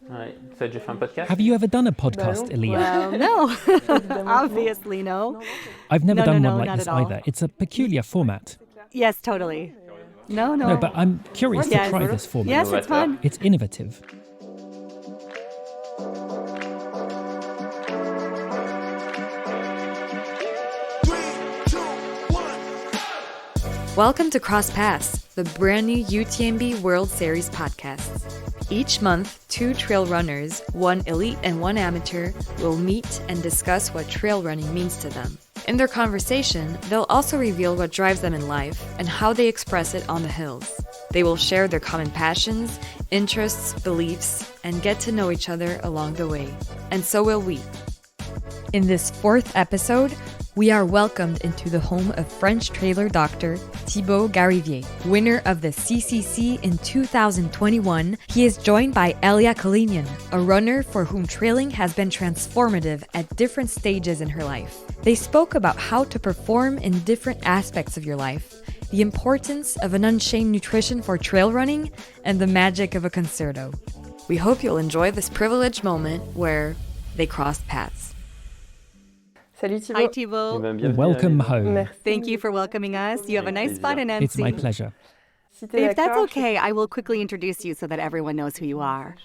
Have you ever done a podcast, Elia? Well, no. Obviously, no. I've never done one not like this at all. either. It's a peculiar format. Yes, totally. No. No, but I'm curious to try this format. Yes, it's fun. It's innovative. Welcome to Cross Paths, the brand new UTMB World Series podcast. Each month, two trail runners, one elite and one amateur, will meet and discuss what trail running means to them. In their conversation, they'll also reveal what drives them in life and how they express it on the hills. They will share their common passions, interests, beliefs, and get to know each other along the way. And so will we. In this fourth episode, we are welcomed into the home of French trailer doctor Thibaut Garrivier. Winner of the CCC in 2021, he is joined by Elia Collignon, a runner for whom trailing has been transformative at different stages in her life. They spoke about how to perform in different aspects of your life, the importance of an unchained nutrition for trail running, and the magic of a concerto. We hope you'll enjoy this privileged moment where they crossed paths. Salut Thibaut. Hi, Thibaut. Welcome home. Thank you for welcoming us. You have a nice spot in MC. It's my pleasure. If that's okay, I will quickly introduce you so that everyone knows who you are.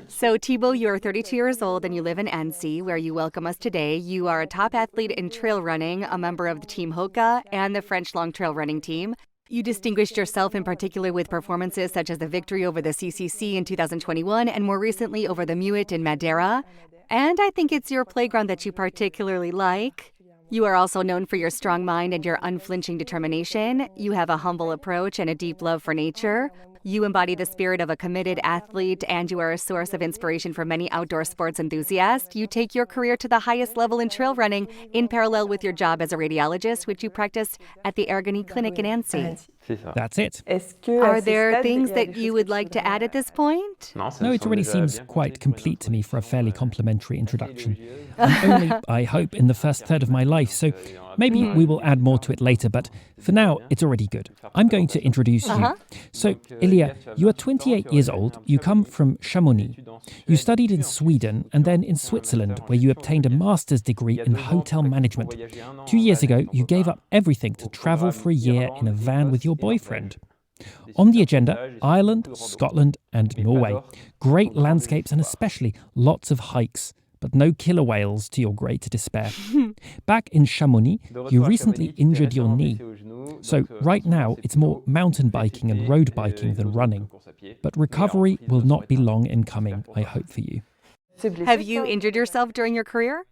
So, Thibaut, you are 32 years old and you live in NC, where you welcome us today. You are a top athlete in trail running, a member of the Team Hoka and the French long trail running team. You distinguished yourself in particular with performances such as the victory over the CCC in 2021 and more recently over the Muito in Madeira. And I think it's your playground that you particularly like. You are also known for your strong mind and your unflinching determination. You have a humble approach and a deep love for nature. You embody the spirit of a committed athlete, and you are a source of inspiration for many outdoor sports enthusiasts. You take your career to the highest level in trail running in parallel with your job as a radiologist, which you practiced at the Ergonie Clinic in Annecy. That's it. Are there things that you would like to add at this point? No, it already seems quite complete to me for a fairly complimentary introduction. I'm only, I hope, in the first third of my life, so maybe we will add more to it later, but for now, it's already good. I'm going to introduce you. So, Elia, you are 28 years old, you come from Chamonix. You studied in Sweden and then in Switzerland, where you obtained a master's degree in hotel management. 2 years ago, you gave up everything to travel for a year in a van with your boyfriend. On the agenda, Ireland, Scotland and Norway. Great landscapes and especially lots of hikes, but no killer whales to your great despair. Back in Chamonix, you recently injured your knee. So right now, it's more mountain biking and road biking than running. But recovery will not be long in coming, I hope for you. Have you injured yourself during your career?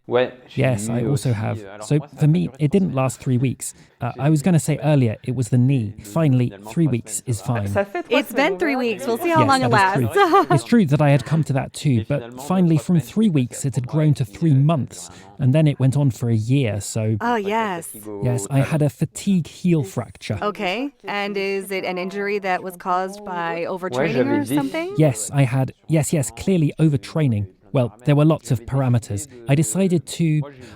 Yes, I also have. So for me, it didn't last 3 weeks. I was going to say earlier, it was the knee. Finally, 3 weeks is fine. It's been 3 weeks. We'll see how long it lasts. It's true that I had come to that too, but finally from 3 weeks it had grown to 3 months, and then it went on for a year, so... Oh, yes. Yes, I had a fatigue heel fracture. Okay, and is it an injury that was caused by overtraining or something? Yes, I had, yes, clearly overtraining. Well, there were lots of parameters.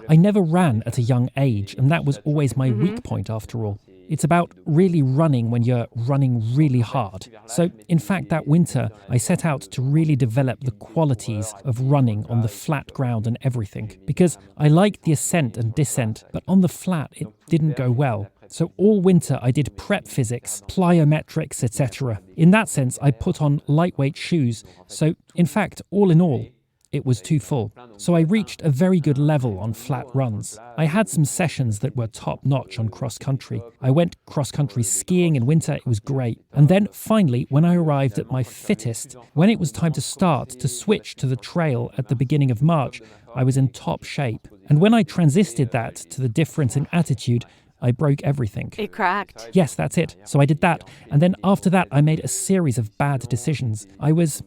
I never ran at a young age, and that was always my weak point after all. It's about really running when you're running really hard. So, in fact, that winter, I set out to really develop the qualities of running on the flat ground and everything. Because I liked the ascent and descent, but on the flat, it didn't go well. So all winter I did prep physics, plyometrics, etc. In that sense, I put on lightweight shoes. So, in fact, all in all, it was too full. So I reached a very good level on flat runs. I had some sessions that were top-notch on cross-country. I went cross-country skiing in winter, it was great. And then finally, when I arrived at my fittest, when it was time to start to switch to the trail at the beginning of March, I was in top shape. And when I transisted that to the difference in attitude, I broke everything. It cracked. Yes, that's it. So I did that. And then after that, I made a series of bad decisions. I was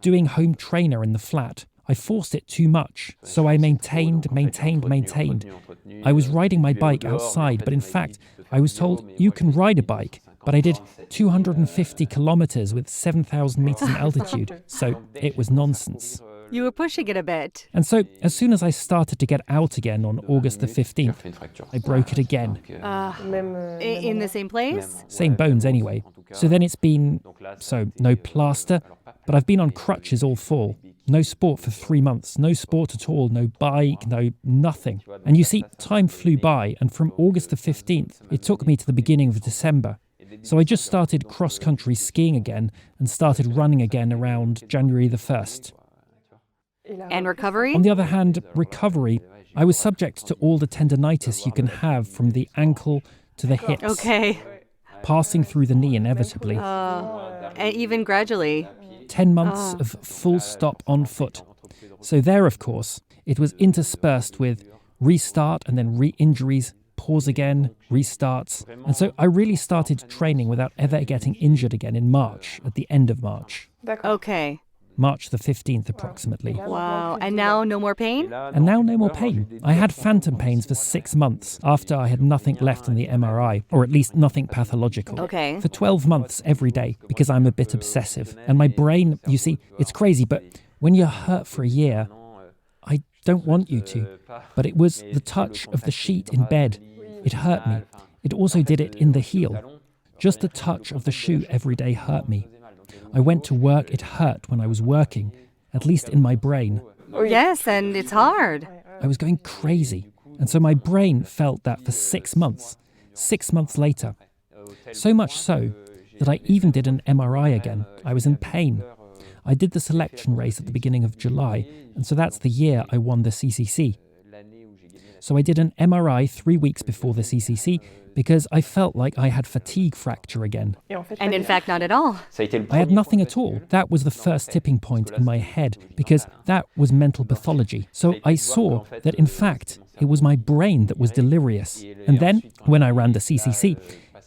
doing home trainer in the flat. I forced it too much, so I maintained. I was riding my bike outside, but in fact, I was told, you can ride a bike, but I did 250 kilometers with 7,000 meters in altitude, so it was nonsense. You were pushing it a bit. And so, as soon as I started to get out again on August the 15th, I broke it again. In the same place? Same bones anyway. So then it's been, no plaster, but I've been on crutches all fall. No sport for 3 months, no sport at all, no bike, no nothing. And you see, time flew by, and from August the 15th, it took me to the beginning of December. So I just started cross-country skiing again and started running again around January the 1st. And recovery? On the other hand, recovery, I was subject to all the tendinitis you can have from the ankle to the hips. Okay. Passing through the knee inevitably. And even gradually. 10 months of full stop on foot. So there, of course, it was interspersed with restart and then re-injuries, pause again, restarts. And so I really started training without ever getting injured again in March, at the end of March. Okay. March the 15th approximately. Wow. And now no more pain? And now no more pain. I had phantom pains for 6 months after I had nothing left in the MRI, or at least nothing pathological. Okay. For 12 months every day, because I'm a bit obsessive. And my brain, you see, it's crazy, but when you're hurt for a year, I don't want you to. But it was the touch of the sheet in bed. It hurt me. It also did it in the heel. Just the touch of the shoe every day hurt me. I went to work, it hurt when I was working, at least in my brain. Yes, and it's hard. I was going crazy. And so my brain felt that for 6 months. 6 months later. So much so that I even did an MRI again. I was in pain. I did the selection race at the beginning of July, and so that's the year I won the CCC. So I did an MRI 3 weeks before the CCC because I felt like I had fatigue fracture again. And in fact, not at all. I had nothing at all. That was the first tipping point in my head because that was mental pathology. So I saw that in fact, it was my brain that was delirious. And then when I ran the CCC,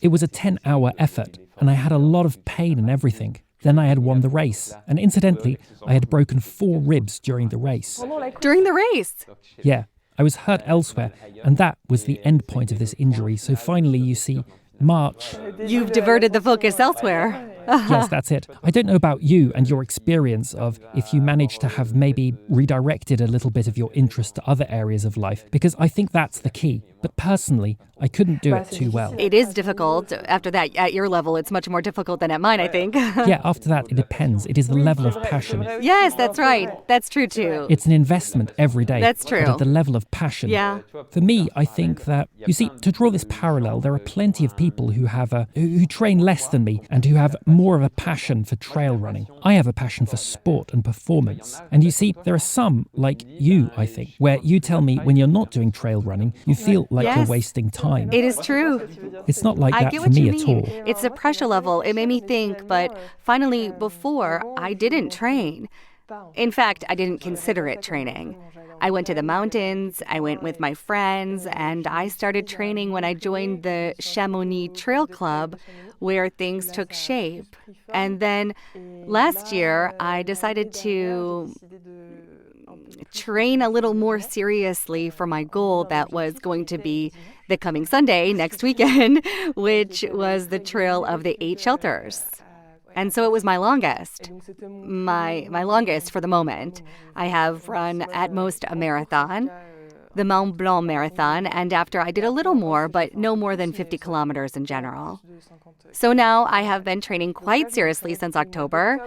it was a 10-hour effort and I had a lot of pain and everything. Then I had won the race. And incidentally, I had broken 4 ribs during the race. During the race? Yeah. I was hurt elsewhere, and that was the end point of this injury. So finally, you see, March. You've diverted the focus elsewhere. Yes, that's it. I don't know about you and your experience of if you managed to have maybe redirected a little bit of your interest to other areas of life, because I think that's the key. But personally, I couldn't do it too well. It is difficult. After that, at your level, it's much more difficult than at mine, I think. Yeah, after that, it depends. It is the level of passion. Yes, that's right. That's true, too. It's an investment every day. That's true. But at the level of passion. Yeah. For me, I think that, you see, to draw this parallel, there are plenty of people who who train less than me and who have more of a passion for trail running. I have a passion for sport and performance. And you see, there are some, like you, I think, where you tell me when you're not doing trail running, you feel like you're wasting time. It is true. It's not like I that get for what me you at mean. all. It's the pressure level. It made me think, but finally, before, I didn't train. In fact, I didn't consider it training. I went to the mountains, I went with my friends, and I started training when I joined the Chamonix Trail Club, where things took shape. And then last year, I decided to train a little more seriously for my goal that was going to be the coming Sunday, next weekend, which was the Trail of the 8 Shelters. And so it was my longest for the moment. I have run at most a marathon, the Mont Blanc Marathon, and after I did a little more, but no more than 50 kilometers in general. So now I have been training quite seriously since October.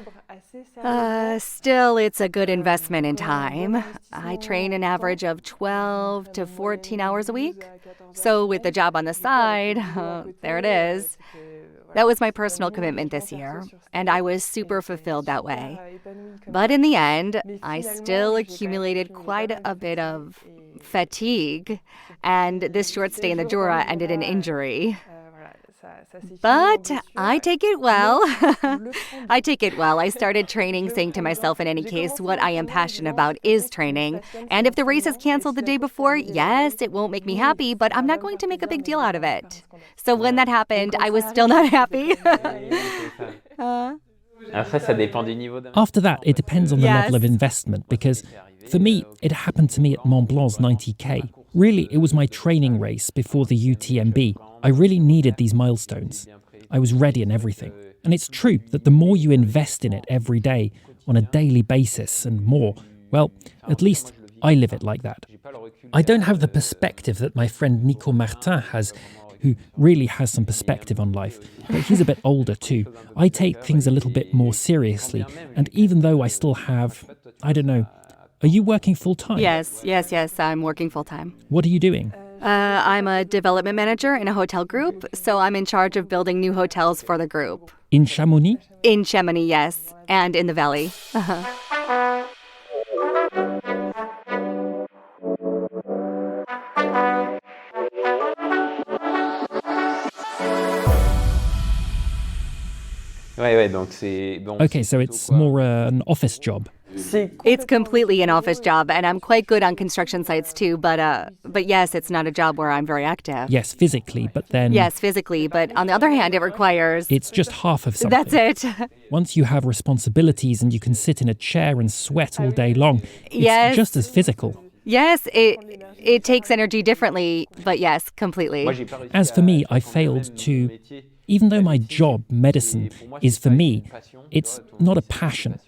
Still, it's a good investment in time. I train an average of 12 to 14 hours a week. So with the job on the side, there it is. That was my personal commitment this year, and I was super fulfilled that way. But in the end, I still accumulated quite a bit of fatigue, and this short stay in the Jura ended in injury. But I take it well. I take it well. I started training saying to myself, in any case, what I am passionate about is training. And if the race is canceled the day before, yes, it won't make me happy, but I'm not going to make a big deal out of it. So when that happened, I was still not happy. After that, it depends on the level of investment, because for me, it happened to me at Mont Blanc's 90K. Really, it was my training race before the UTMB. I really needed these milestones. I was ready and everything. And it's true that the more you invest in it every day, on a daily basis and more, well, at least I live it like that. I don't have the perspective that my friend Nico Martin has, who really has some perspective on life. But he's a bit older too. I take things a little bit more seriously. And even though I still have, I don't know, are you working full-time? Yes, I'm working full-time. What are you doing? I'm a development manager in a hotel group, so I'm in charge of building new hotels for the group. In Chamonix? In Chamonix, yes, and in the valley. Okay, so it's more an office job. It's completely an office job, and I'm quite good on construction sites too, but yes, it's not a job where I'm very active. Yes, physically, but then... Yes, physically, but on the other hand, it requires... It's just half of something. That's it. Once you have responsibilities and you can sit in a chair and sweat all day long, it's Yes. just as physical. Yes, it takes energy differently, but yes, completely. As for me, I failed to... Even though my job, medicine, is for me, it's not a passion.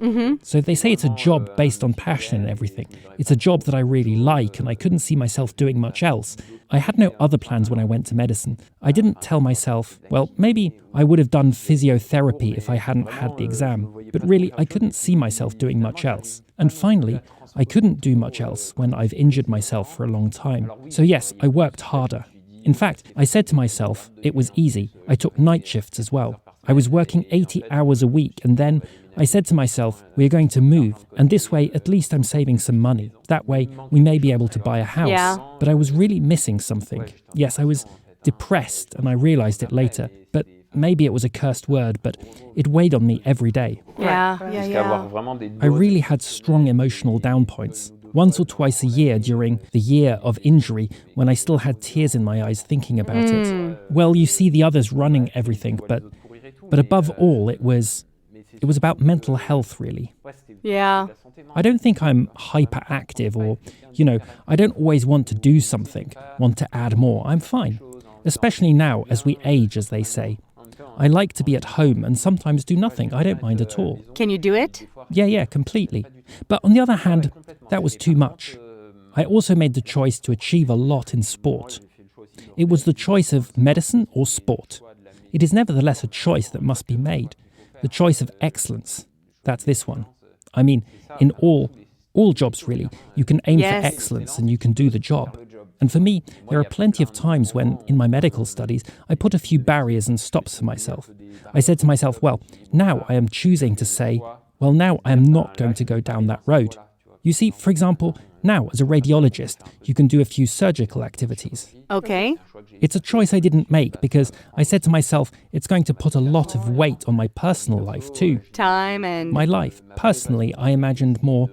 So they say it's a job based on passion and everything. It's a job that I really like, and I couldn't see myself doing much else. I had no other plans when I went to medicine. I didn't tell myself, well, maybe I would have done physiotherapy if I hadn't had the exam. But really, I couldn't see myself doing much else. And finally, I couldn't do much else when I've injured myself for a long time. So yes, I worked harder. In fact, I said to myself, it was easy. I took night shifts as well. I was working 80 hours a week, and then I said to myself, we're going to move, and this way at least I'm saving some money. That way we may be able to buy a house. Yeah. But I was really missing something. Yes, I was depressed, and I realized it later. But maybe it was a cursed word, but it weighed on me every day. Yeah. I really had strong emotional down points. Once or twice a year during the year of injury, when I still had tears in my eyes thinking about it. Well, you see the others running everything, but above all, it was about mental health, really. Yeah. I don't think I'm hyperactive or, I don't always want to do something, want to add more. I'm fine, especially now as we age, as they say. I like to be at home and sometimes do nothing. I don't mind at all. Can you do it? Yeah, completely. But on the other hand, that was too much. I also made the choice to achieve a lot in sport. It was the choice of medicine or sport. It is nevertheless a choice that must be made. The choice of excellence. That's this one. I mean, in all jobs really, you can aim for excellence and you can do the job. And for me, there are plenty of times when, in my medical studies, I put a few barriers and stops for myself. I said to myself, well, now I am choosing to say, well, now I am not going to go down that road. You see, for example, now as a radiologist, you can do a few surgical activities. Okay. It's a choice I didn't make because I said to myself, it's going to put a lot of weight on my personal life too. Time and... My life. Personally, I imagined more.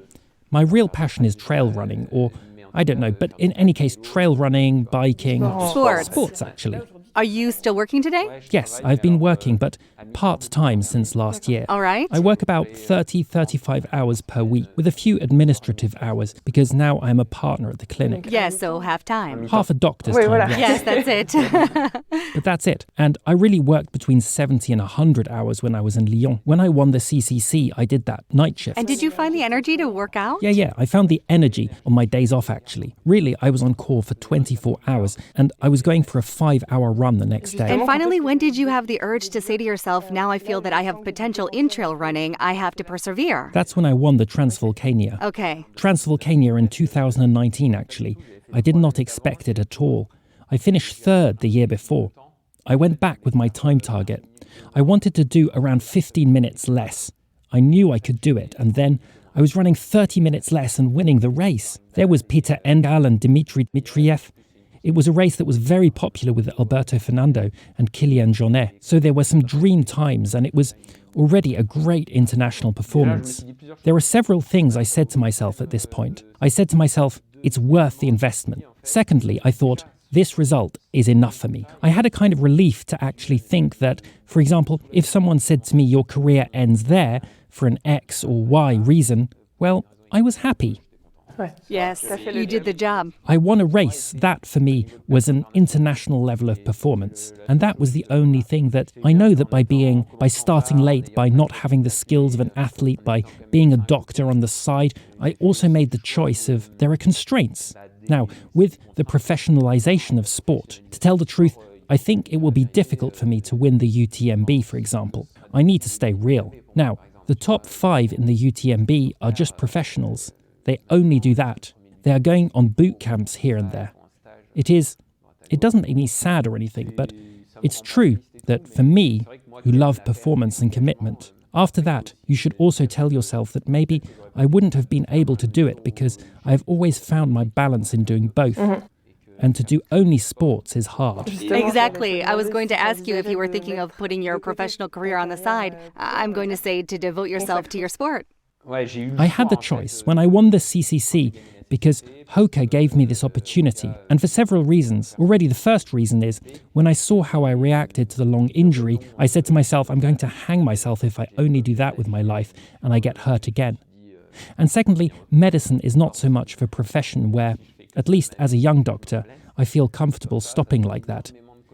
My real passion is trail running, or I don't know, but in any case, trail running, biking, sports actually. Are you still working today? Yes, I've been working, but part-time since last year. All right. I work about 35 hours per week, with a few administrative hours, because now I'm a partner at the clinic. Yes, so half time. Half a doctor's time, Yes, that's it. But that's it. And I really worked between 70 and 100 hours when I was in Lyon. When I won the CCC, I did that night shift. And did you find the energy to work out? Yeah, I found the energy on my days off, actually. Really, I was on call for 24 hours, and I was going for a 5-hour run the next day. And finally, when did you have the urge to say to yourself, now I feel that I have potential in trail running, I have to persevere? That's when I won the Transvolcania. Okay. Transvolcania in 2019, actually. I did not expect it at all. I finished third the year before. I went back with my time target. I wanted to do around 15 minutes less. I knew I could do it, and then I was running 30 minutes less and winning the race. There was Peter Engdahl and Dmitry Dmitriev. It was a race that was very popular with Alberto Fernando and Kylian Jornet. So there were some dream times, and it was already a great international performance. There are several things I said to myself at this point. I said to myself, it's worth the investment. Secondly, I thought, this result is enough for me. I had a kind of relief to actually think that, for example, if someone said to me, your career ends there for an X or Y reason, well, I was happy. Yes, you did the job. I won a race. That, for me, was an international level of performance. And that was the only thing that I know that by starting late, by not having the skills of an athlete, by being a doctor on the side, I also made the choice of there are constraints. Now, with the professionalization of sport, to tell the truth, I think it will be difficult for me to win the UTMB, for example. I need to stay real. Now, the top 5 in the UTMB are just professionals. They only do that. They are going on boot camps here and there. It doesn't make me sad or anything, but it's true that for me, who love performance and commitment, after that, you should also tell yourself that maybe I wouldn't have been able to do it because I've always found my balance in doing both. And to do only sports is hard. Exactly. I was going to ask you if you were thinking of putting your professional career on the side. I'm going to say to devote yourself to your sport. I had the choice when I won the CCC because Hoka gave me this opportunity, and for several reasons. Already the first reason is, when I saw how I reacted to the long injury, I said to myself, I'm going to hang myself if I only do that with my life and I get hurt again. And secondly, medicine is not so much of a profession where, at least as a young doctor, I feel comfortable stopping like that.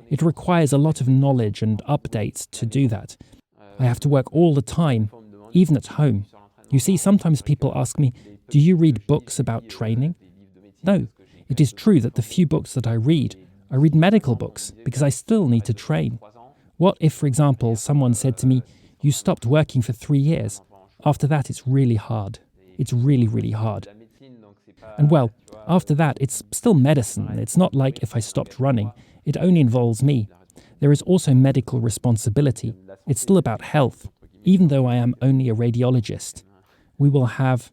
It requires a lot of knowledge and updates to do that. I have to work all the time, even at home. You see, sometimes people ask me, do you read books about training? No, it is true that the few books that I read medical books because I still need to train. What if, for example, someone said to me, you stopped working for 3 years? After that, it's really hard. It's really, really hard. And well, after that, it's still medicine. It's not like if I stopped running. It only involves me. There is also medical responsibility. It's still about health, even though I am only a radiologist. We will have...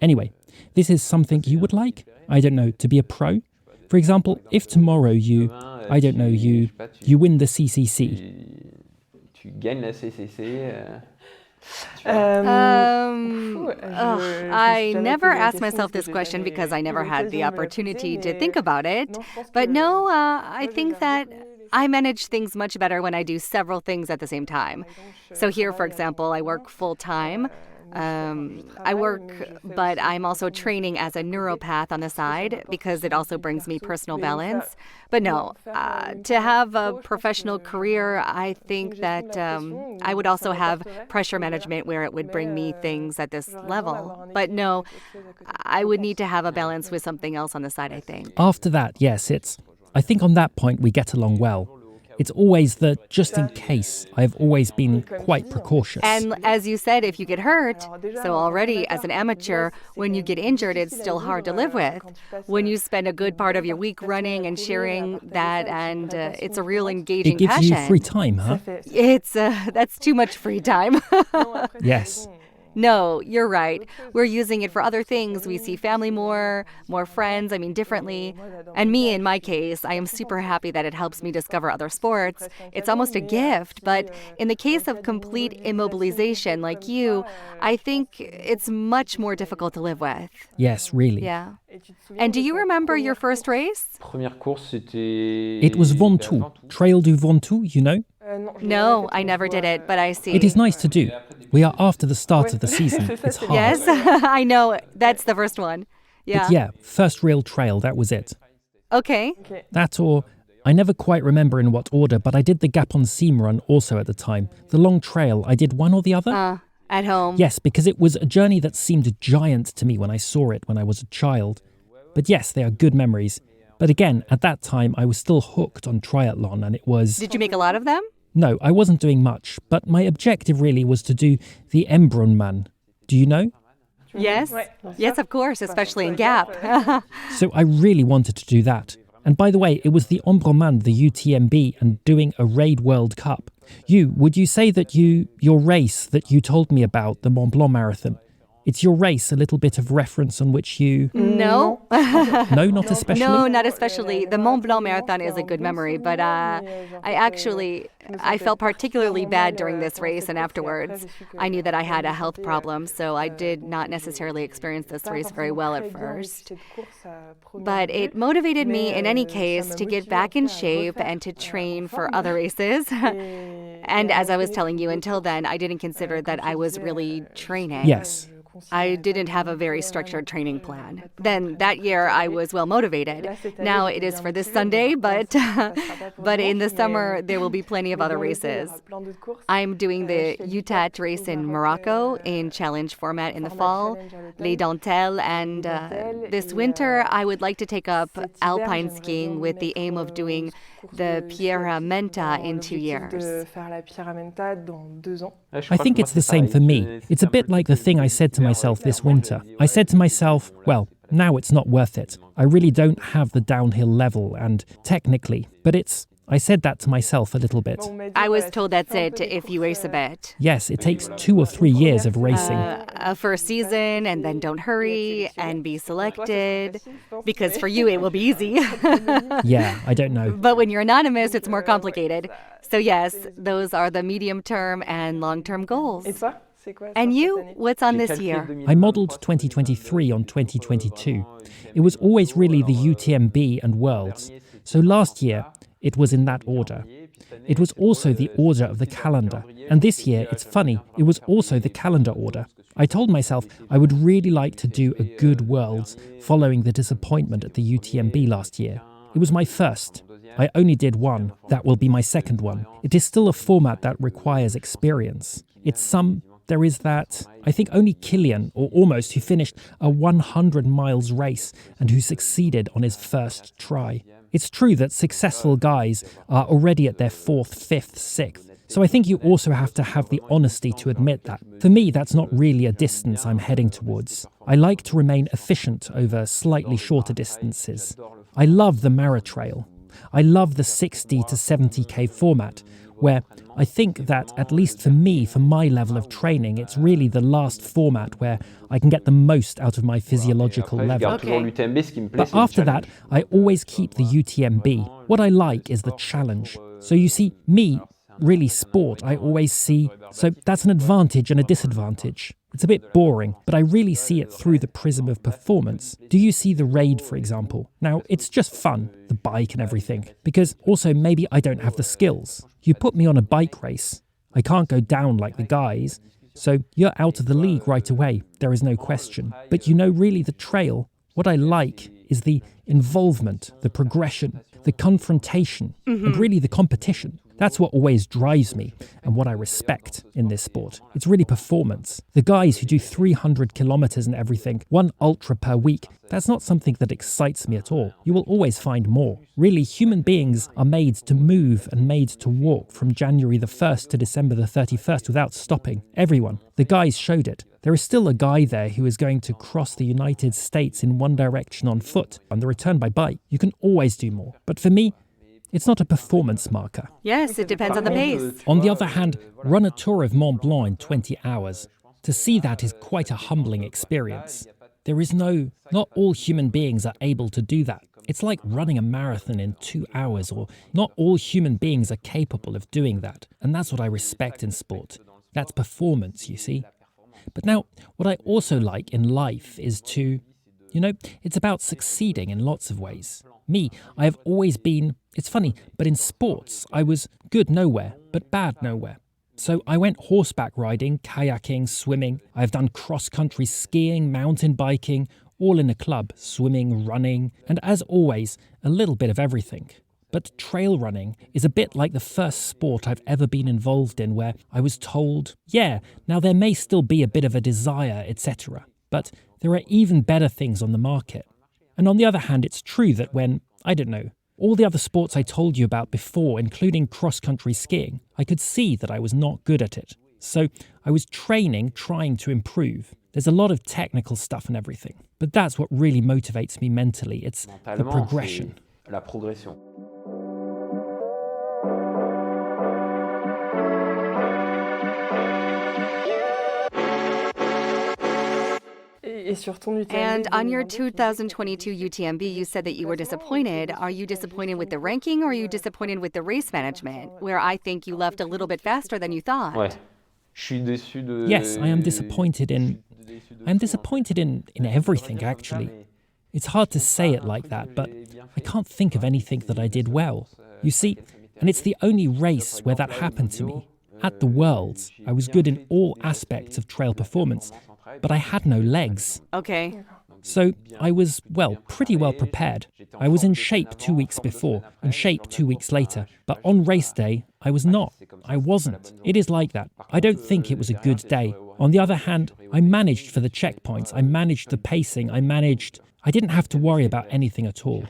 Anyway, this is something you would like? I don't know, to be a pro? For example, if tomorrow you win the CCC. I never asked myself this question because I never had the opportunity to think about it. But no, I think that I manage things much better when I do several things at the same time. So here, for example, I work full-time. But I'm also training as a neuropath on the side because it also brings me personal balance. But no, to have a professional career, I think that I would also have pressure management where it would bring me things at this level. But no, I would need to have a balance with something else on the side, I think. After that, yes, I think on that point we get along well. It's always the just in case. I've always been quite precautious. And as you said, if you get hurt, so already as an amateur, when you get injured, it's still hard to live with. When you spend a good part of your week running and sharing that, and it's a real engaging passion. It gives you free time, huh? That's too much free time. Yes. No, you're right. We're using it for other things. We see family more friends, differently. And me, in my case, I am super happy that it helps me discover other sports. It's almost a gift. But in the case of complete immobilization like you, I think it's much more difficult to live with. Yes, really. Yeah. And do you remember your first race? It was Ventoux, Trail du Ventoux, you know? No, I never did it, but I see. It is nice to do. We are after the start of the season. It's hard. Yes, I know. That's the first one. Yeah. But yeah, first real trail, that was it. Okay. That or, I never quite remember in what order, but I did the Gap on Seam run also at the time. The long trail, I did one or the other. At home. Yes, because it was a journey that seemed giant to me when I saw it when I was a child. But yes, they are good memories. But again, at that time, I was still hooked on triathlon and it was... Did you make a lot of them? No, I wasn't doing much, but my objective really was to do the Embrunman. Do you know? Yes. Yes, of course, especially in Gap. So I really wanted to do that. And by the way, it was the Embrunman, the UTMB, and doing a Raid World Cup. Would you say that your race that you told me about, the Mont Blanc Marathon, it's your race, a little bit of reference on which you... No. No, not especially? No, not especially. The Mont Blanc Marathon is a good memory, but I felt particularly bad during this race and afterwards. I knew that I had a health problem, so I did not necessarily experience this race very well at first. But it motivated me in any case to get back in shape and to train for other races. And as I was telling you, until then, I didn't consider that I was really training. Yes. I didn't have a very structured training plan. Then that year I was well motivated. Now it is for this Sunday, but in the summer there will be plenty of other races. I'm doing the UTAT race in Morocco in challenge format in the fall, Les Dentelles, and this winter I would like to take up alpine skiing with the aim of doing the Pierra Menta in 2 years. I think it's the same for me. It's a bit like the thing I said to myself this winter. I said to myself, well, now it's not worth it. I really don't have the downhill level and technically, but I said that to myself a little bit. I was told that's it if you race a bit. Yes, it takes 2 or 3 years of racing. A first season, and then don't hurry and be selected. Because for you, it will be easy. Yeah, I don't know. But when you're anonymous, it's more complicated. So yes, those are the medium-term and long-term goals. And you, what's on this year? I modelled 2023 on 2022. It was always really the UTMB and Worlds. So last year, it was in that order. It was also the order of the calendar. And this year, it's funny, it was also the calendar order. I told myself I would really like to do a good Worlds following the disappointment at the UTMB last year. It was my first. I only did one. That will be my second one. It is still a format that requires experience. There is that, I think only Kilian, or almost, who finished a 100 miles race and who succeeded on his first try. It's true that successful guys are already at their 4th, 5th, 6th. So I think you also have to have the honesty to admit that. For me, that's not really a distance I'm heading towards. I like to remain efficient over slightly shorter distances. I love the Mara Trail. I love the 60 to 70k format, where I think that, at least for me, for my level of training, it's really the last format where I can get the most out of my physiological level. Okay. But after that, I always keep the UTMB. What I like is the challenge. So you see, me, really sport, I always see, so that's an advantage and a disadvantage. It's a bit boring, but I really see it through the prism of performance. Do you see the raid, for example? Now, it's just fun, the bike and everything, because also maybe I don't have the skills. You put me on a bike race, I can't go down like the guys, so you're out of the league right away, there is no question. But really the trail, what I like is the involvement, the progression, the confrontation, and really the competition. That's what always drives me and what I respect in this sport. It's really performance. The guys who do 300 kilometers and everything, 1 ultra per week, that's not something that excites me at all. You will always find more. Really, human beings are made to move and made to walk from January the 1st to December the 31st without stopping. Everyone. The guys showed it. There is still a guy there who is going to cross the United States in one direction on foot and the return by bike. You can always do more. But for me, it's not a performance marker. Yes, it depends on the pace. On the other hand, run a Tour of Mont Blanc in 20 hours. To see that is quite a humbling experience. Not all human beings are able to do that. It's like running a marathon in 2 hours, or not all human beings are capable of doing that. And that's what I respect in sport. That's performance, you see. But now, what I also like in life is to, it's about succeeding in lots of ways. Me, I have always been, it's funny, but in sports, I was good nowhere, but bad nowhere. So I went horseback riding, kayaking, swimming. I've done cross-country skiing, mountain biking, all in a club, swimming, running, and as always, a little bit of everything. But trail running is a bit like the first sport I've ever been involved in where I was told, now there may still be a bit of a desire, etc., but there are even better things on the market. And on the other hand, it's true that when, all the other sports I told you about before, including cross-country skiing, I could see that I was not good at it. So I was training, trying to improve. There's a lot of technical stuff and everything. But that's what really motivates me mentally. It's the progression. La progression. And on your 2022 UTMB, you said that you were disappointed. Are you disappointed with the ranking, or are you disappointed with the race management, where I think you left a little bit faster than you thought? Yes, I am disappointed in everything, actually. It's hard to say it like that, but I can't think of anything that I did well. You see, and it's the only race where that happened to me. At the Worlds, I was good in all aspects of trail performance, but I had no legs. Okay. So I was, pretty well prepared. I was in shape 2 weeks before, in shape 2 weeks later, but on race day, I was not. I wasn't. It is like that. I don't think it was a good day. On the other hand, I managed for the checkpoints, I managed the pacing, I didn't have to worry about anything at all.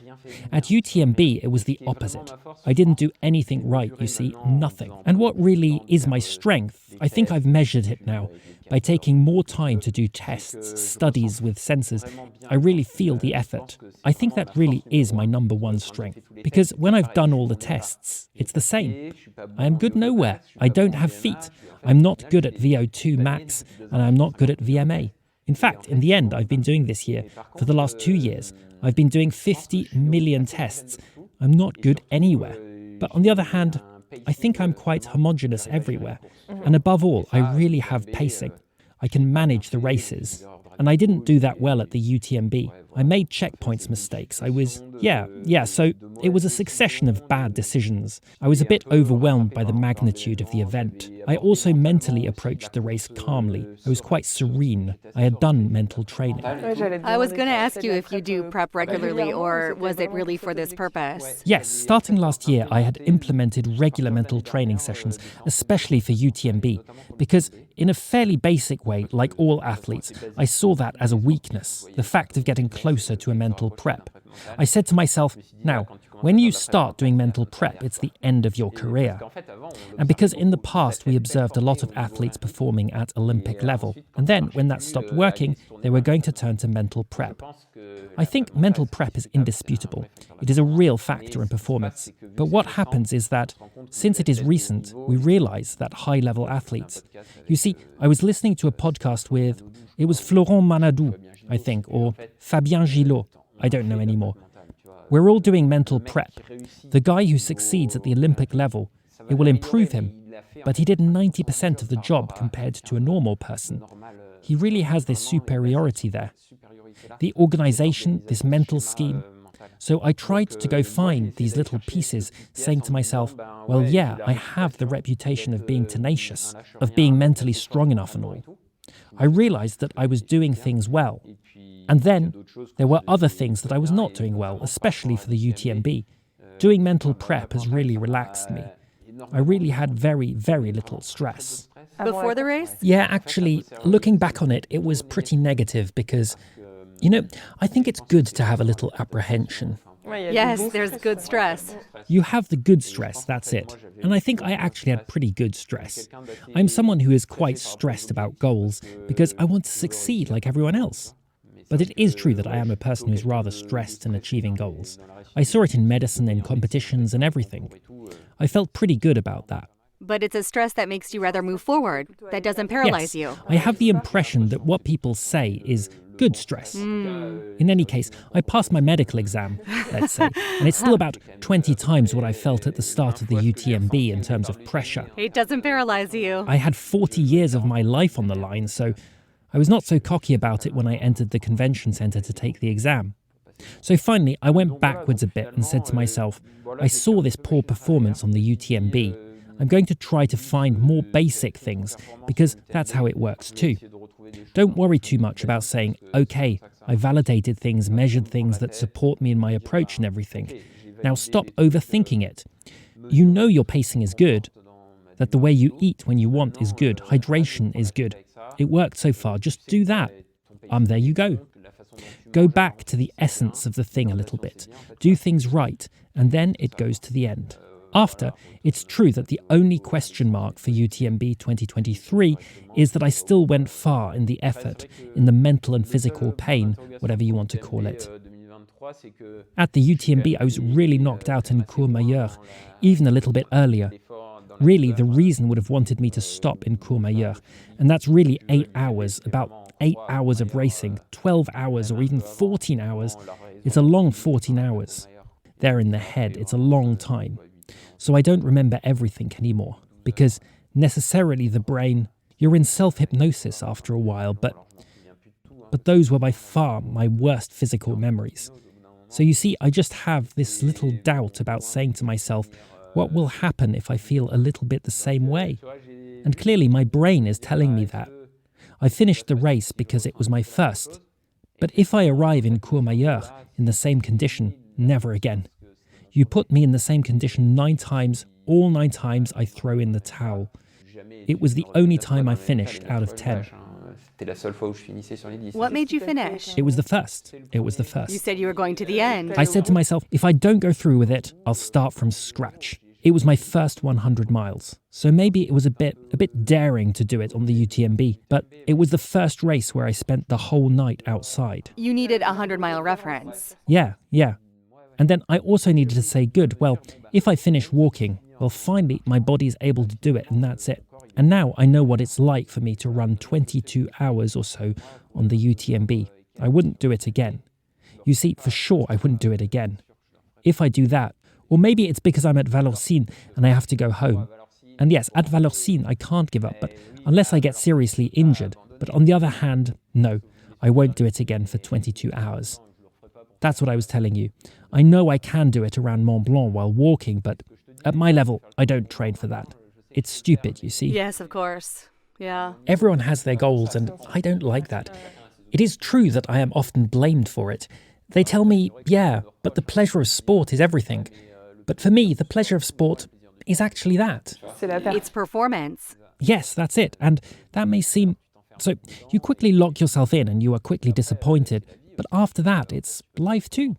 At UTMB, it was the opposite. I didn't do anything right, you see, nothing. And what really is my strength, I think I've measured it now. By taking more time to do tests, studies with sensors, I really feel the effort. I think that really is my number one strength. Because when I've done all the tests, it's the same. I am good nowhere. I don't have feet. I'm not good at VO2 max, and I'm not good at VMA. In fact, in the end, I've been doing this here for the last 2 years. I've been doing 50 million tests. I'm not good anywhere. But on the other hand, I think I'm quite homogeneous everywhere. And above all, I really have pacing. I can manage the races. And I didn't do that well at the UTMB. I made checkpoints mistakes. So it was a succession of bad decisions. I was a bit overwhelmed by the magnitude of the event. I also mentally approached the race calmly. I was quite serene. I had done mental training. I was going to ask you if you do prep regularly, or was it really for this purpose? Yes, starting last year, I had implemented regular mental training sessions, especially for UTMB, because in a fairly basic way, like all athletes, I saw that as a weakness, the fact of getting closer to a mental prep. I said to myself, now, when you start doing mental prep, it's the end of your career. And because in the past we observed a lot of athletes performing at Olympic level, and then when that stopped working, they were going to turn to mental prep. I think mental prep is indisputable. It is a real factor in performance. But what happens is that, since it is recent, we realize that high-level athletes... You see, I was listening to a podcast with... It was Florent Manadou, I think, or Fabien Gillot. I don't know anymore. We're all doing mental prep. The guy who succeeds at the Olympic level, it will improve him, but he did 90% of the job compared to a normal person. He really has this superiority there. The organization, this mental scheme. So I tried to go find these little pieces, saying to myself, well, yeah, I have the reputation of being tenacious, of being mentally strong enough and all. I realized that I was doing things well. And then there were other things that I was not doing well, especially for the UTMB. Doing mental prep has really relaxed me. I really had very, very little stress. Before the race? Yeah, actually, looking back on it, it was pretty negative because, I think it's good to have a little apprehension. Yes, there's good stress. You have the good stress, that's it. And I think I actually had pretty good stress. I'm someone who is quite stressed about goals because I want to succeed like everyone else. But it is true that I am a person who's rather stressed in achieving goals. I saw it in medicine, in competitions and everything. I felt pretty good about that. But it's a stress that makes you rather move forward, that doesn't paralyze you. I have the impression that what people say is good stress. In any case, I passed my medical exam, let's say, and it's still about 20 times what I felt at the start of the UTMB in terms of pressure. It doesn't paralyze you. I had 40 years of my life on the line, so I was not so cocky about it when I entered the convention centre to take the exam. So finally, I went backwards a bit and said to myself, I saw this poor performance on the UTMB. I'm going to try to find more basic things, because that's how it works too. Don't worry too much about saying, okay, I validated things, measured things that support me in my approach and everything. Now stop overthinking it. You know your pacing is good, that the way you eat when you want is good, hydration is good. It worked so far, just do that. There you go. Go back to the essence of the thing a little bit. Do things right, and then it goes to the end. After, it's true that the only question mark for UTMB 2023 is that I still went far in the effort, in the mental and physical pain, whatever you want to call it. At the UTMB, I was really knocked out in Courmayeur, even a little bit earlier. Really, the reason would have wanted me to stop in Courmayeur, and that's really 8 hours, about 8 hours of racing, 12 hours or even 14 hours. It's a long 14 hours. There in the head, it's a long time. So I don't remember everything anymore, because necessarily the brain, you're in self-hypnosis after a while, but those were by far my worst physical memories. So you see, I just have this little doubt about saying to myself, what will happen if I feel a little bit the same way? And clearly my brain is telling me that. I finished the race because it was my first. But if I arrive in Courmayeur in the same condition, never again. You put me in the same condition 9 times, all 9 times I throw in the towel. It was the only time I finished out of 10. What made you finish? It was the first. It was the first. You said you were going to the end. I said to myself, if I don't go through with it, I'll start from scratch. It was my first 100 miles. So maybe it was a bit daring to do it on the UTMB, but it was the first race where I spent the whole night outside. You needed a 100-mile reference. Yeah. And then I also needed to say, good, well, if I finish walking, well, finally my body's able to do it, and that's it. And now I know what it's like for me to run 22 hours or so on the UTMB. I wouldn't do it again. You see, for sure I wouldn't do it again. If I do that, or maybe it's because I'm at Vallorcine and I have to go home. And yes, at Vallorcine I can't give up, but unless I get seriously injured. But on the other hand, no, I won't do it again for 22 hours. That's what I was telling you. I know I can do it around Mont Blanc while walking, but at my level, I don't train for that. It's stupid, you see. Yes, of course. Yeah. Everyone has their goals, and I don't like that. It is true that I am often blamed for it. They tell me, yeah, but the pleasure of sport is everything. But for me, the pleasure of sport is actually that. It's performance. Yes, that's it. And that may seem... So you quickly lock yourself in and you are quickly disappointed. But after that, it's life too.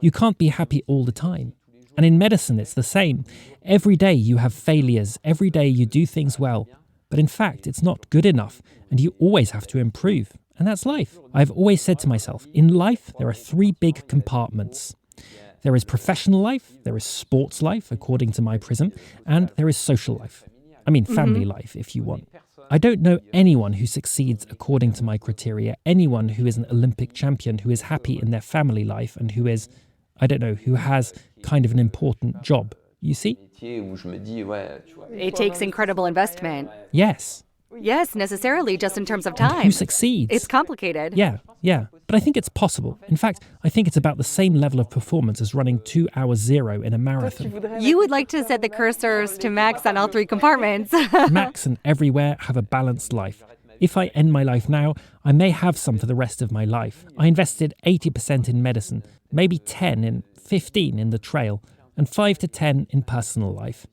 You can't be happy all the time. And in medicine, it's the same. Every day you have failures. Every day you do things well. But in fact, it's not good enough. And you always have to improve. And that's life. I've always said to myself, in life, there are 3 big compartments. There is professional life, there is sports life, according to my prism, and there is social life. I mean, family life, if you want. I don't know anyone who succeeds according to my criteria, anyone who is an Olympic champion, who is happy in their family life, and who is, I don't know, who has kind of an important job. You see? It takes incredible investment. Yes. Yes, necessarily, just in terms of And time. who succeeds? It's complicated. Yeah. But I think it's possible. In fact, I think it's about the same level of performance as running 2 hours 0 in a marathon. You would like to set the cursors to max on all 3 compartments. Max and everywhere have a balanced life. If I end my life now, I may have some for the rest of my life. I invested 80% in medicine, maybe 15 in the trail, and 5 to 10 in personal life.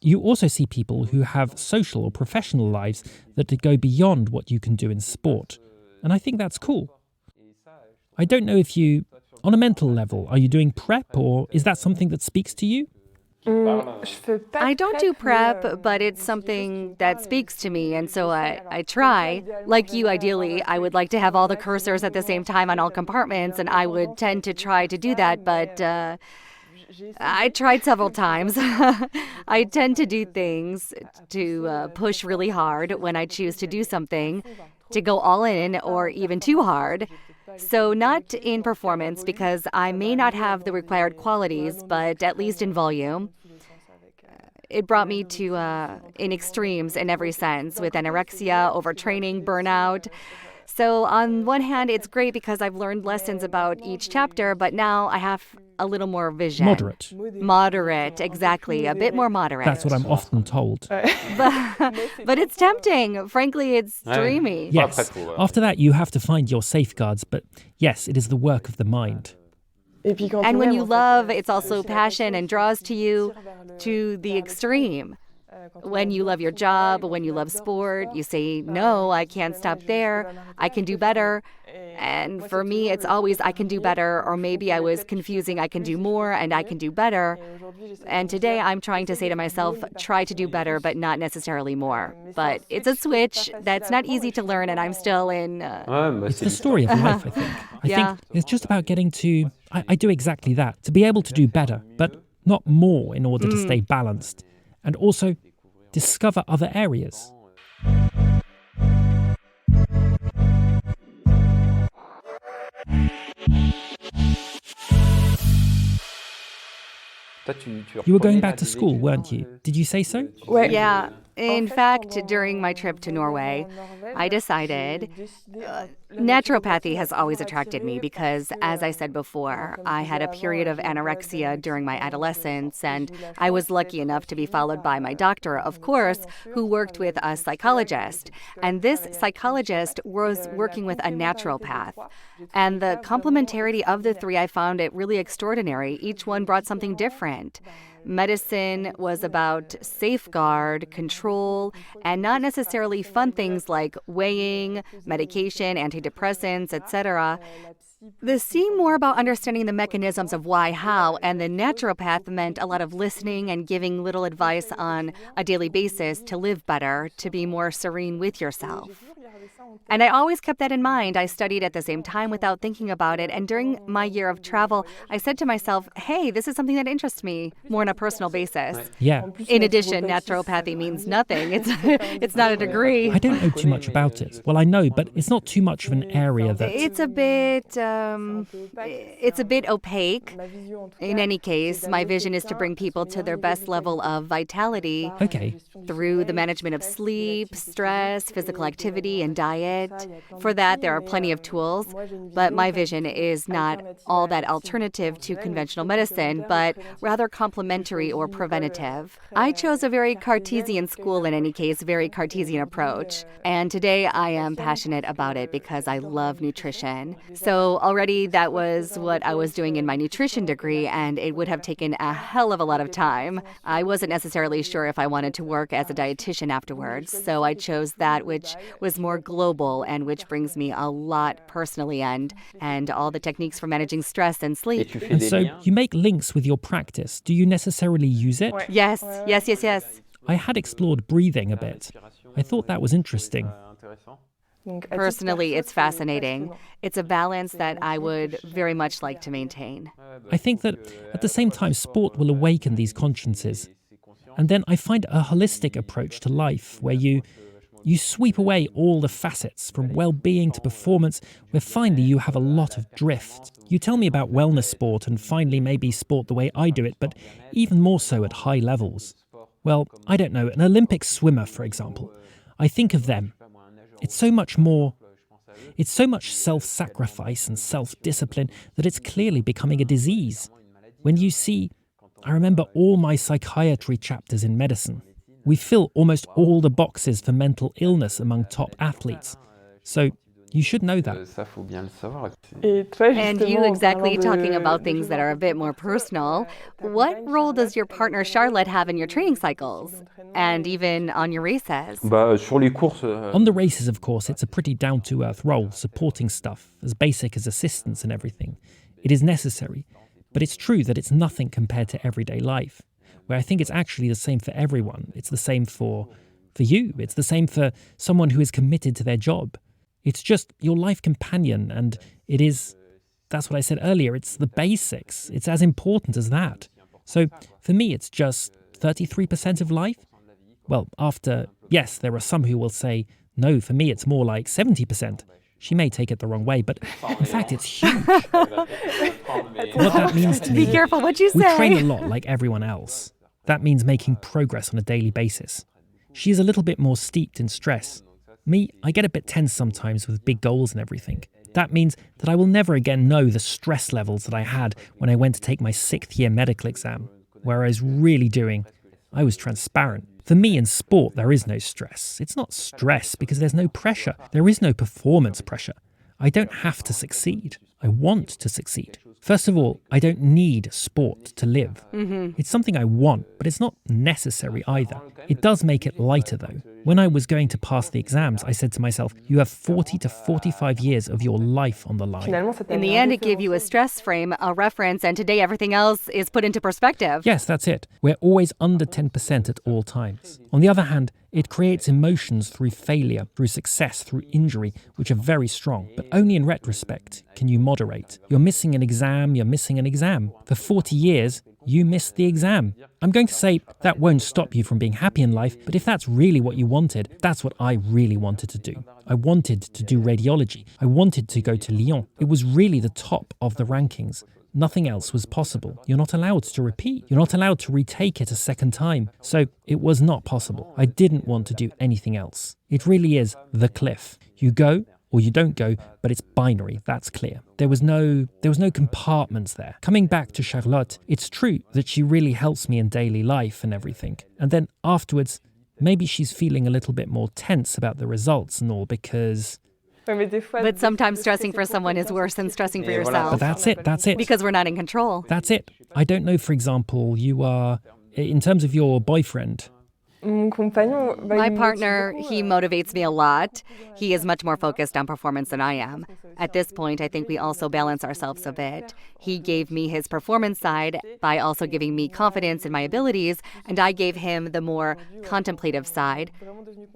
You also see people who have social or professional lives that go beyond what you can do in sport. And I think that's cool. I don't know if you, on a mental level, are you doing prep, or is that something that speaks to you? I don't do prep, but it's something that speaks to me, and so I try. Like you, ideally, I would like to have all the cursors at the same time on all compartments, and I would tend to try to do that, but I tried several times. I tend to do things to push really hard when I choose to do something, to go all in or even too hard. So not in performance, because I may not have the required qualities, but at least in volume. It brought me to in extremes in every sense, with anorexia, overtraining, burnout. So on one hand, it's great because I've learned lessons about each chapter, but now I have a little more vision. Moderate, exactly. A bit more moderate. That's what I'm often told. But it's tempting. Frankly, it's dreamy. Yes. After that, you have to find your safeguards, but yes, it is the work of the mind. And when you love, it's also passion and draws to you to the extreme. When you love your job, when you love sport, you say, no, I can't stop there. I can do better. And for me, it's always I can do better, or maybe I was confusing I can do more and I can do better. And today I'm trying to say to myself, try to do better, but not necessarily more. But it's a switch that's not easy to learn, and I'm still in... It's the story of life, I think. I think it's just about getting to... I do exactly that, to be able to do better, but not more in order to stay balanced. And also discover other areas. You were going back to school, weren't you? Did you say so? Yeah. In fact, during my trip to Norway, I decided naturopathy has always attracted me because, as I said before, I had a period of anorexia during my adolescence, and I was lucky enough to be followed by my doctor, of course, who worked with a psychologist. And this psychologist was working with a naturopath. And the complementarity of the three, I found it really extraordinary. Each one brought something different. Medicine was about safeguard, control, and not necessarily fun things like weighing, medication, antidepressants, etc. The C more about understanding the mechanisms of why, how, and the naturopath meant a lot of listening and giving little advice on a daily basis to live better, to be more serene with yourself. And I always kept that in mind. I studied at the same time without thinking about it. And during my year of travel, I said to myself, hey, this is something that interests me more on a personal basis. Yeah. In addition, naturopathy means nothing. It's not a degree. I don't know too much about it. Well, I know, but it's not too much of an area that... It's a bit opaque. In any case, my vision is to bring people to their best level of vitality through the management of sleep, stress, physical activity, and diet. For that, there are plenty of tools, but my vision is not all that alternative to conventional medicine, but rather complementary or preventative. I chose a very Cartesian school in any case, very Cartesian approach. And today I am passionate about it because I love nutrition. So already that was what I was doing in my nutrition degree, and it would have taken a hell of a lot of time. I wasn't necessarily sure if I wanted to work as a dietitian afterwards, so I chose that which was more global and which brings me a lot personally and all the techniques for managing stress and sleep. And so you make links with your practice. Do you necessarily use it? Yes. I had explored breathing a bit. I thought that was interesting. Personally, it's fascinating. It's a balance that I would very much like to maintain. I think that at the same time, sport will awaken these consciences. And then I find a holistic approach to life where you sweep away all the facets from well-being to performance, where finally you have a lot of drift. You tell me about wellness sport and finally maybe sport the way I do it, but even more so at high levels. Well, I don't know, an Olympic swimmer, for example. I think of them. It's so much self-sacrifice and self-discipline that it's clearly becoming a disease. When you see, I remember all my psychiatry chapters in medicine. We fill almost all the boxes for mental illness among top athletes. So you should know that. And you exactly talking about things that are a bit more personal. What role does your partner Charlotte have in your training cycles? And even on your races? On the races, of course, it's a pretty down-to-earth role, supporting stuff, as basic as assistance and everything. It is necessary, but it's true that it's nothing compared to everyday life, where I think it's actually the same for everyone. It's the same for you. It's the same for someone who is committed to their job. It's just your life companion, and that's what I said earlier, it's the basics. It's as important as that. So for me, it's just 33% of life. Well, yes, there are some who will say, no, for me, it's more like 70%. She may take it the wrong way, but in fact, it's huge. What that means to me... Be careful what you say. We train a lot like everyone else. That means making progress on a daily basis. She's a little bit more steeped in stress. Me, I get a bit tense sometimes with big goals and everything. That means that I will never again know the stress levels that I had when I went to take my 6th year medical exam, where I was transparent. For me in sport, there is no stress. It's not stress because there's no pressure. There is no performance pressure. I don't have to succeed. I want to succeed. First of all, I don't need sport to live. It's something I want, but it's not necessary either. It does make it lighter though. When I was going to pass the exams, I said to myself, you have 40 to 45 years of your life on the line. In the end, it gave you a stress frame, a reference, and today everything else is put into perspective. Yes, that's it. We're always under 10% at all times. On the other hand, it creates emotions through failure, through success, through injury, which are very strong. But only in retrospect can you moderate. You're missing an exam. For 40 years, you missed the exam. I'm going to say that won't stop you from being happy in life, but if that's really what you wanted, that's what I really wanted to do. I wanted to do radiology. I wanted to go to Lyon. It was really the top of the rankings. Nothing else was possible. You're not allowed to repeat. You're not allowed to retake it a second time. So it was not possible. I didn't want to do anything else. It really is the cliff. You go or you don't go, but it's binary, that's clear. There was no compartments there. Coming back to Charlotte, it's true that she really helps me in daily life and everything. And then afterwards, maybe she's feeling a little bit more tense about the results and all because... But sometimes stressing for someone is worse than stressing for yourself. But that's it. Because we're not in control. That's it. I don't know, for example, you are, in terms of your boyfriend... My partner, he motivates me a lot. He is much more focused on performance than I am. At this point, I think we also balance ourselves a bit. He gave me his performance side by also giving me confidence in my abilities, and I gave him the more contemplative side.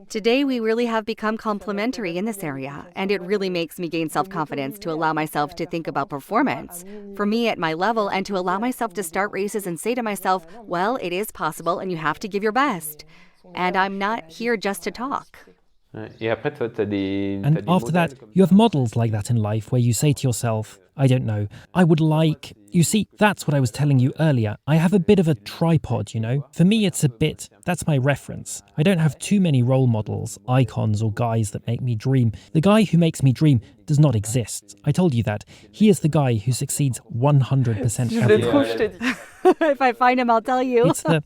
Today, we really have become complementary in this area, and it really makes me gain self-confidence to allow myself to think about performance. For me at my level, and to allow myself to start races and say to myself, well, it is possible and you have to give your best. And I'm not here just to talk. And after that, you have models like that in life where you say to yourself, I don't know, I would like... You see, that's what I was telling you earlier. I have a bit of a tripod, you know? For me, it's a bit... That's my reference. I don't have too many role models, icons or guys that make me dream. The guy who makes me dream does not exist. I told you that. He is the guy who succeeds 100% everywhere. If I find him, I'll tell you. It's the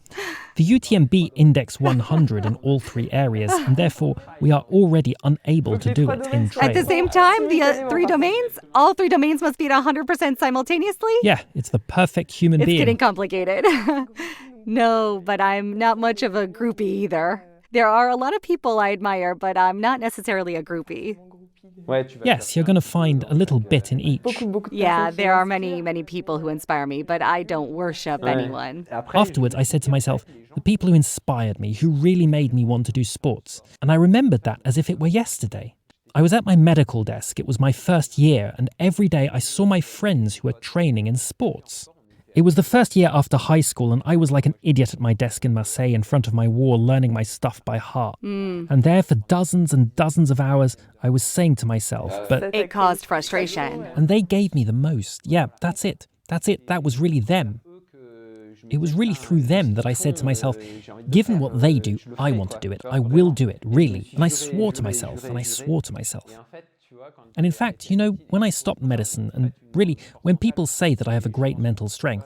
UTMB index 100 in all three areas, and therefore we are already unable to do it in trail. At the same time, the three domains? All three domains must be at 100% simultaneously? Yeah, it's the perfect human being. It's getting complicated. No, but I'm not much of a groupie either. There are a lot of people I admire, but I'm not necessarily a groupie. Yes, you're going to find a little bit in each. Yeah, there are many, many people who inspire me, but I don't worship anyone. Afterwards, I said to myself, the people who inspired me, who really made me want to do sports. And I remembered that as if it were yesterday. I was at my medical desk. It was my first year, and every day I saw my friends who were training in sports. It was the first year after high school, and I was like an idiot at my desk in Marseille in front of my wall, learning my stuff by heart. And there for dozens and dozens of hours, I was saying to myself, but... It caused frustration. And they gave me the most. Yeah, that's it. That's it. That was really them. It was really through them that I said to myself, given what they do, I want to do it. I will do it, really. And I swore to myself, and I swore to myself. And in fact, you know, when I stopped medicine, and really, when people say that I have a great mental strength,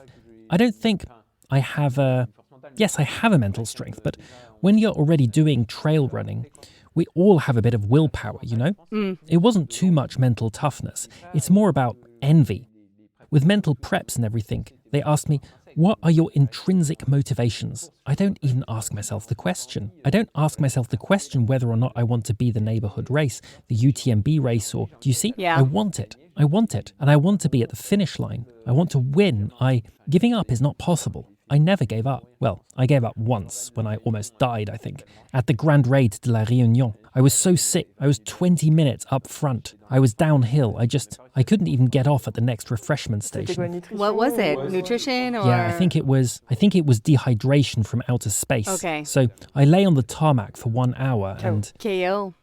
I don't think I have a... Yes, I have a mental strength, but when you're already doing trail running, we all have a bit of willpower, you know? It wasn't too much mental toughness. It's more about envy. With mental preps and everything, they asked me, what are your intrinsic motivations? I don't even ask myself the question. I don't ask myself the question whether or not I want to be the neighborhood race, the UTMB race, or, do you see? Yeah. I want it. I want it. And I want to be at the finish line. I want to win. Giving up is not possible. I never gave up. Well, I gave up once when I almost died, I think, at the Grand Raid de la Réunion. I was so sick. I was 20 minutes up front. I was downhill. I couldn't even get off at the next refreshment station. What was it? Nutrition or... Yeah, I think it was dehydration from outer space. Okay. So I lay on the tarmac for 1 hour and... KO.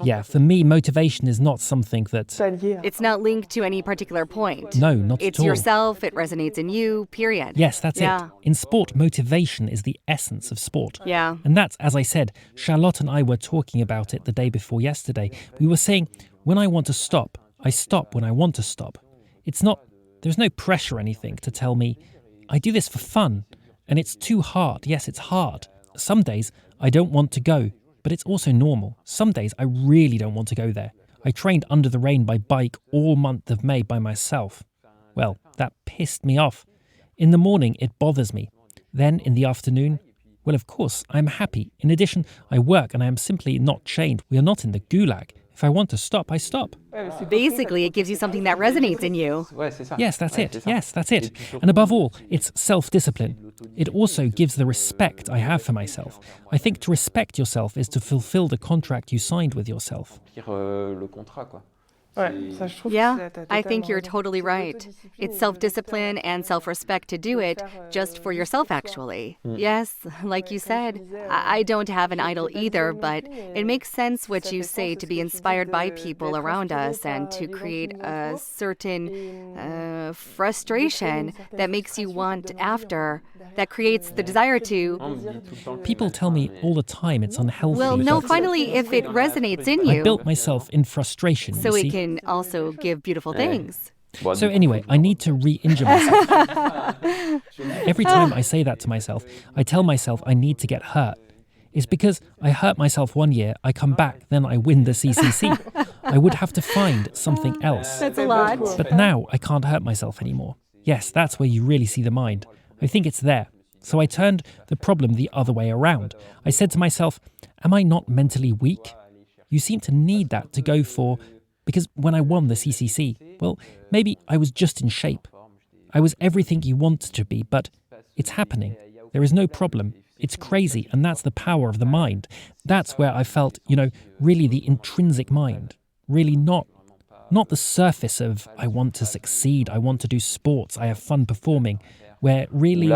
Yeah, for me, motivation is not something that... It's not linked to any particular point. No, not at all. It's yourself, it resonates in you, period. Yes, that's it. In sport, motivation is the essence of sport. Yeah. And that's, as I said, Charlotte and I were talking about it the day before yesterday. We were saying, when I want to stop, I stop when I want to stop. There's no pressure or anything to tell me, I do this for fun, and it's too hard. Yes, it's hard. Some days, I don't want to go. But it's also normal. Some days I really don't want to go there. I trained under the rain by bike all month of May by myself. Well, that pissed me off. In the morning, it bothers me. Then in the afternoon, well, of course, I'm happy. In addition, I work and I am simply not chained. We are not in the gulag. If I want to stop, I stop. Basically, it gives you something that resonates in you. Yes, that's it. Yes, that's it. And above all, it's self-discipline. It also gives the respect I have for myself. I think to respect yourself is to fulfill the contract you signed with yourself. Yeah, I think you're totally right. It's self-discipline and self-respect to do it just for yourself, actually. Yes, like you said, I don't have an idol either, but it makes sense what you say to be inspired by people around us and to create a certain frustration that makes you want after, that creates the desire to. People tell me all the time it's unhealthy. Well, no, but finally, if it resonates in I you, built myself in frustration, so you it see. can also give beautiful things. So anyway, I need to re-injure myself. Every time I say that to myself, I tell myself I need to get hurt. It's because I hurt myself one year, I come back, then I win the CCC. I would have to find something else. That's a lot. But now I can't hurt myself anymore. Yes, that's where you really see the mind. I think it's there. So I turned the problem the other way around. I said to myself, am I not mentally weak? You seem to need that to go for... Because when I won the CCC, well, maybe I was just in shape. I was everything you wanted to be, but it's happening. There is no problem. It's crazy, and that's the power of the mind. That's where I felt, really the intrinsic mind. Really not the surface of, I want to succeed, I want to do sports, I have fun performing, where really...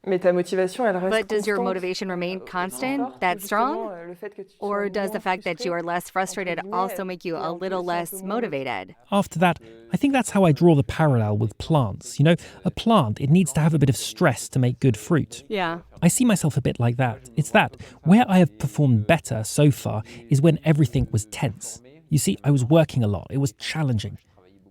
Mais ta motivation, elle reste But does your constante, motivation remain constant, that strong? le fait que tu te Or sens does the moins fact that you are frustré, less frustrated also make you a little less motivated? After that, I think that's how I draw the parallel with plants. A plant, it needs to have a bit of stress to make good fruit. Yeah. I see myself a bit like that. It's that where I have performed better so far is when everything was tense. You see, I was working a lot. It was challenging.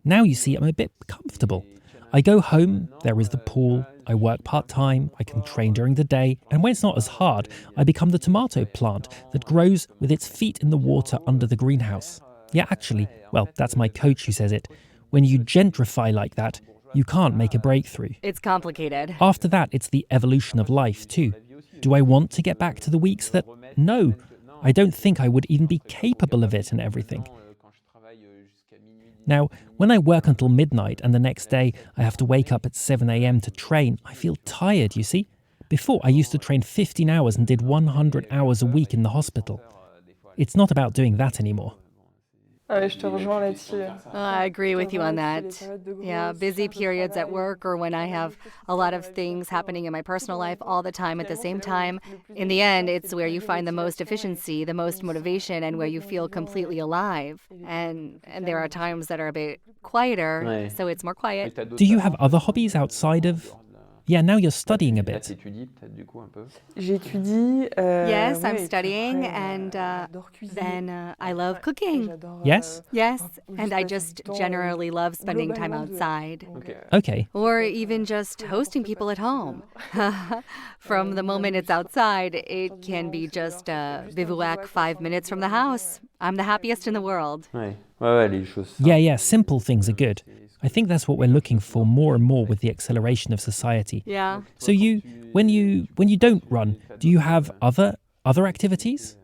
Now you see, I'm a bit comfortable. I go home, there is the pool, I work part-time, I can train during the day, and when it's not as hard, I become the tomato plant that grows with its feet in the water under the greenhouse. Yeah, actually, well, that's my coach who says it. When you gentrify like that, you can't make a breakthrough. It's complicated. After that, it's the evolution of life too. Do I want to get back to the weeks that... No, I don't think I would even be capable of it and everything. Now, when I work until midnight and the next day I have to wake up at 7 a.m. to train, I feel tired, you see. Before, I used to train 15 hours and did 100 hours a week in the hospital. It's not about doing that anymore. Ah oui, je te rejoins là-dessus. I agree with you on that. Yeah, busy periods at work or when I have a lot of things happening in my personal life all the time at the same time. In the end, it's where you find the most efficiency, the most motivation, and where you feel completely alive. And there are times that are a bit quieter, so it's more quiet. Do you have other hobbies outside of... Yeah, now you're studying a bit. J'étudie. Yes, I'm ouais, studying, après, and j'adore cuisiner. then I love cooking. J'adore, Yes? Yes, and juste I passer just du temps, generally love spending time globalement dehors. outside. Donc, Okay. Or even just hosting people at home. From the moment it's outside, it can be just a bivouac 5 minutes from the house. I'm the happiest in the world. Yeah, simple things are good. I think that's what we're looking for more and more with the acceleration of society. Yeah. So when you don't run, do you have other activities?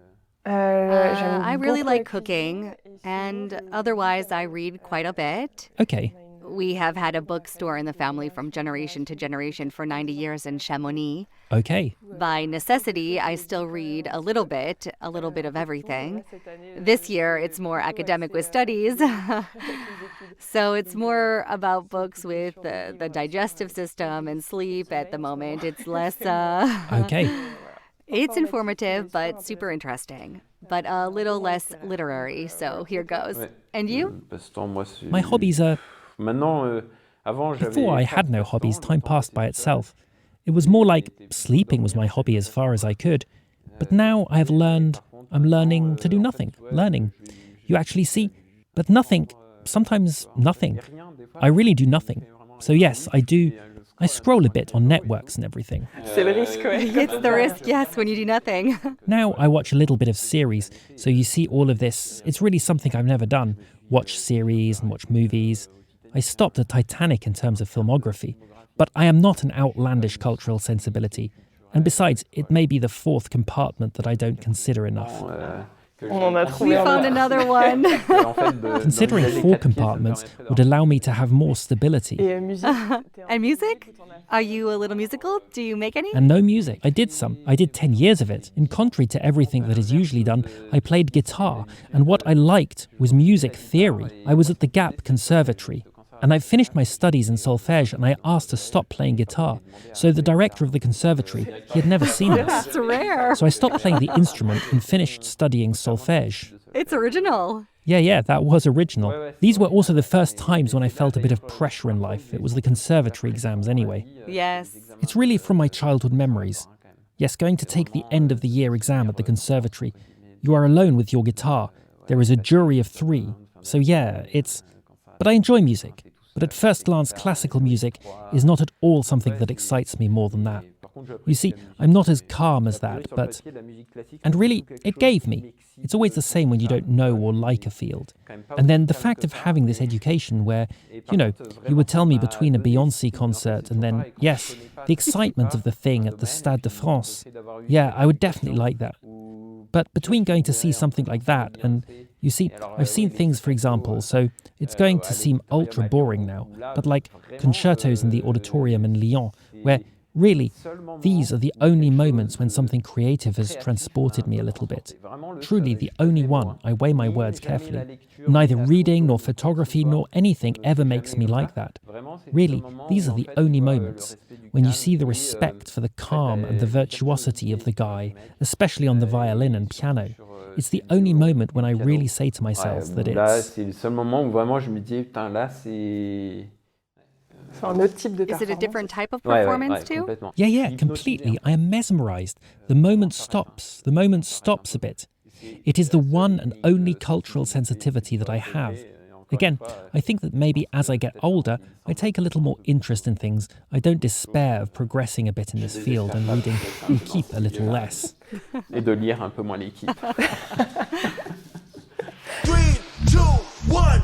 j'aime I really beaucoup like la cooking, cuisine. and otherwise I read quite a bit. Okay. We have had a bookstore in the family from generation to generation for 90 years in Chamonix. Okay. By necessity, I still read a little bit of everything. This year, it's more academic with studies. So it's more about books with the digestive system and sleep at the moment. It's less... Okay. It's informative, but super interesting. But a little less literary, so here goes. And you? My hobbies are... Before I had no hobbies, time passed by itself. It was more like sleeping was my hobby as far as I could. But now I'm learning to do nothing. Learning. You actually see, but nothing, sometimes nothing. I really do nothing. So yes, I scroll a bit on networks and everything. C'est le risque, ouais. It's the risk, yes, when you do nothing. Now I watch a little bit of series, so you see all of this. It's really something I've never done. Watch series and watch movies. I stopped at Titanic in terms of filmography, but I am not an outlandish cultural sensibility. And besides, it may be the fourth compartment that I don't consider enough. On en a We trouvé un found autre. another one. Considering 4 compartments would allow me to have more stability. Et musique. And music? Are you a little musical? Do you make any? And no music. I did some. I did 10 years of it. In contrary to everything that is usually done, I played guitar, and what I liked was music theory. I was at the Gap Conservatory, and I finished my studies in solfège, and I asked to stop playing guitar. So the director of the conservatory, he had never seen this. That's rare. So I stopped playing the instrument and finished studying solfège. It's original. Yeah, that was original. These were also the first times when I felt a bit of pressure in life. It was the conservatory exams anyway. Yes. It's really from my childhood memories. Yes, going to take the end of the year exam at the conservatory. You are alone with your guitar. There is a jury of 3. So yeah, But I enjoy music. But at first glance, classical music is not at all something that excites me more than that. You see, I'm not as calm as that, but... And really, it gave me. It's always the same when you don't know or like a field. And then the fact of having this education where, you would tell me between a Beyoncé concert and then, yes, the excitement of the thing at the Stade de France. Yeah, I would definitely like that. But between going to see something like that and, you see, I've seen things, for example, so it's going to seem ultra boring now, but like concertos in the auditorium in Lyon, where really, these are the only moments when something creative has transported me a little bit. Truly the only one. I weigh my words carefully. Neither reading nor photography nor anything ever makes me like that. Really, these are the only moments when you see the respect for the calm and the virtuosity of the guy, especially on the violin and piano. It's the only moment when I really say to myself that it's... C'est le seul moment où vraiment je me dis, putain, là, c'est... C'est un autre type de Is it a performance. different type of performance too? Complètement. Yeah, completely. I am mesmerized. The moment stops. The moment stops a bit. It is the one and only cultural sensitivity that I have. Again, I think that maybe as I get older, I take a little more interest in things. I don't despair of progressing a bit in this field and reading L'équipe a little less. Et de lire un peu moins l'équipe. 3, 2, 1.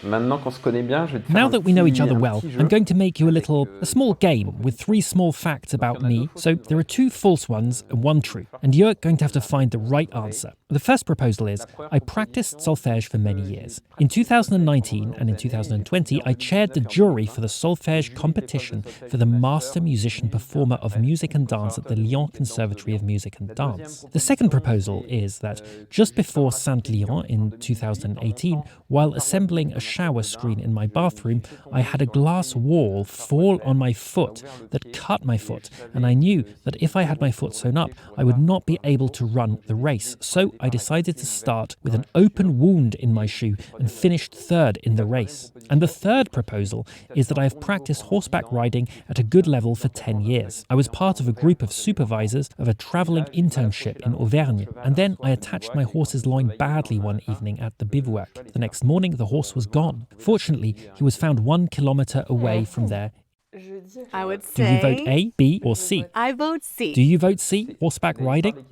Maintenant qu'on se connaît bien, je vais te faire Now un that we know each petit- other un well, petit jeu. I'm going to make you a small game with 3 small facts about me. So there are 2 false ones and 1 true, and you're going to have to find the right answer. The first proposal is, I practiced solfège for many years. In 2019 and in 2020, I chaired the jury for the solfège competition for the Master Musician Performer of Music and Dance at the Lyon Conservatory of Music and Dance. The second proposal is that just before Saint-Lyon in 2018, while assembling a shower screen in my bathroom, I had a glass wall fall on my foot that cut my foot, and I knew that if I had my foot sewn up, I would not be able to run the race. So I decided to start with an open wound in my shoe and finished 3rd in the race. And the third proposal is that I have practiced horseback riding at a good level for 10 years. I was part of a group of supervisors of a travelling internship in Auvergne, and then I attached my horse's loin badly one evening at the bivouac. The next morning, the horse was gone. Fortunately, he was found 1 kilometre away from there. Je dis, I would Do you say... vote A, B, or C? I vote C. Do you vote C, horseback riding?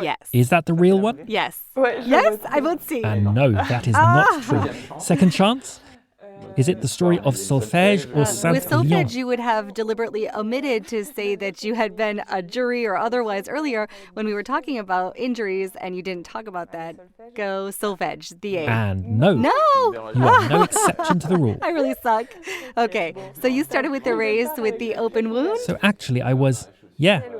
Yes. Is that the real one? Yes. ouais, je Yes, vote I vote C. And no, that is not true. Second chance? Is it the story of solfège or With Saint-Lyon? solfège, you would have deliberately omitted to say that you had been a jury or otherwise earlier when we were talking about injuries, and you didn't talk about that. Go solfège, the A. And no, No! you are no exception to the rule. I really suck. Okay, so you started with the race with the open wound? So actually I was,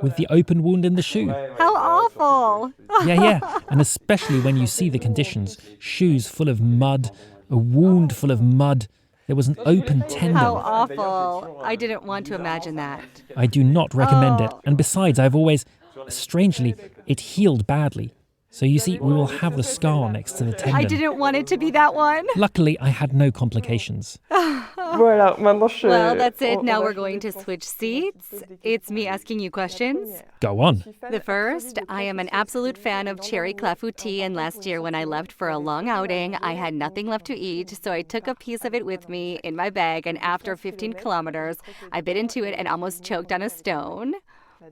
with the open wound in the shoe. How awful! Yeah, and especially when you see the conditions. Shoes full of mud, a wound full of mud. There was an open How tendon. awful. I didn't want to imagine that. I do not recommend it. Oh. And besides, I've always, strangely, it healed badly. So you see, we will have the scar next to the tendon. I didn't want it to be that one. Luckily, I had no complications. Voilà, maintenant je... Well, that's it. on Now va we're going to changer pour- switch seats. It's me asking you questions. Go on. The first, I am an absolute fan of cherry clafoutis, and last year when I left for a long outing, I had nothing left to eat, so I took a piece of it with me in my bag, and after 15 kilometers, I bit into it and almost choked on a stone.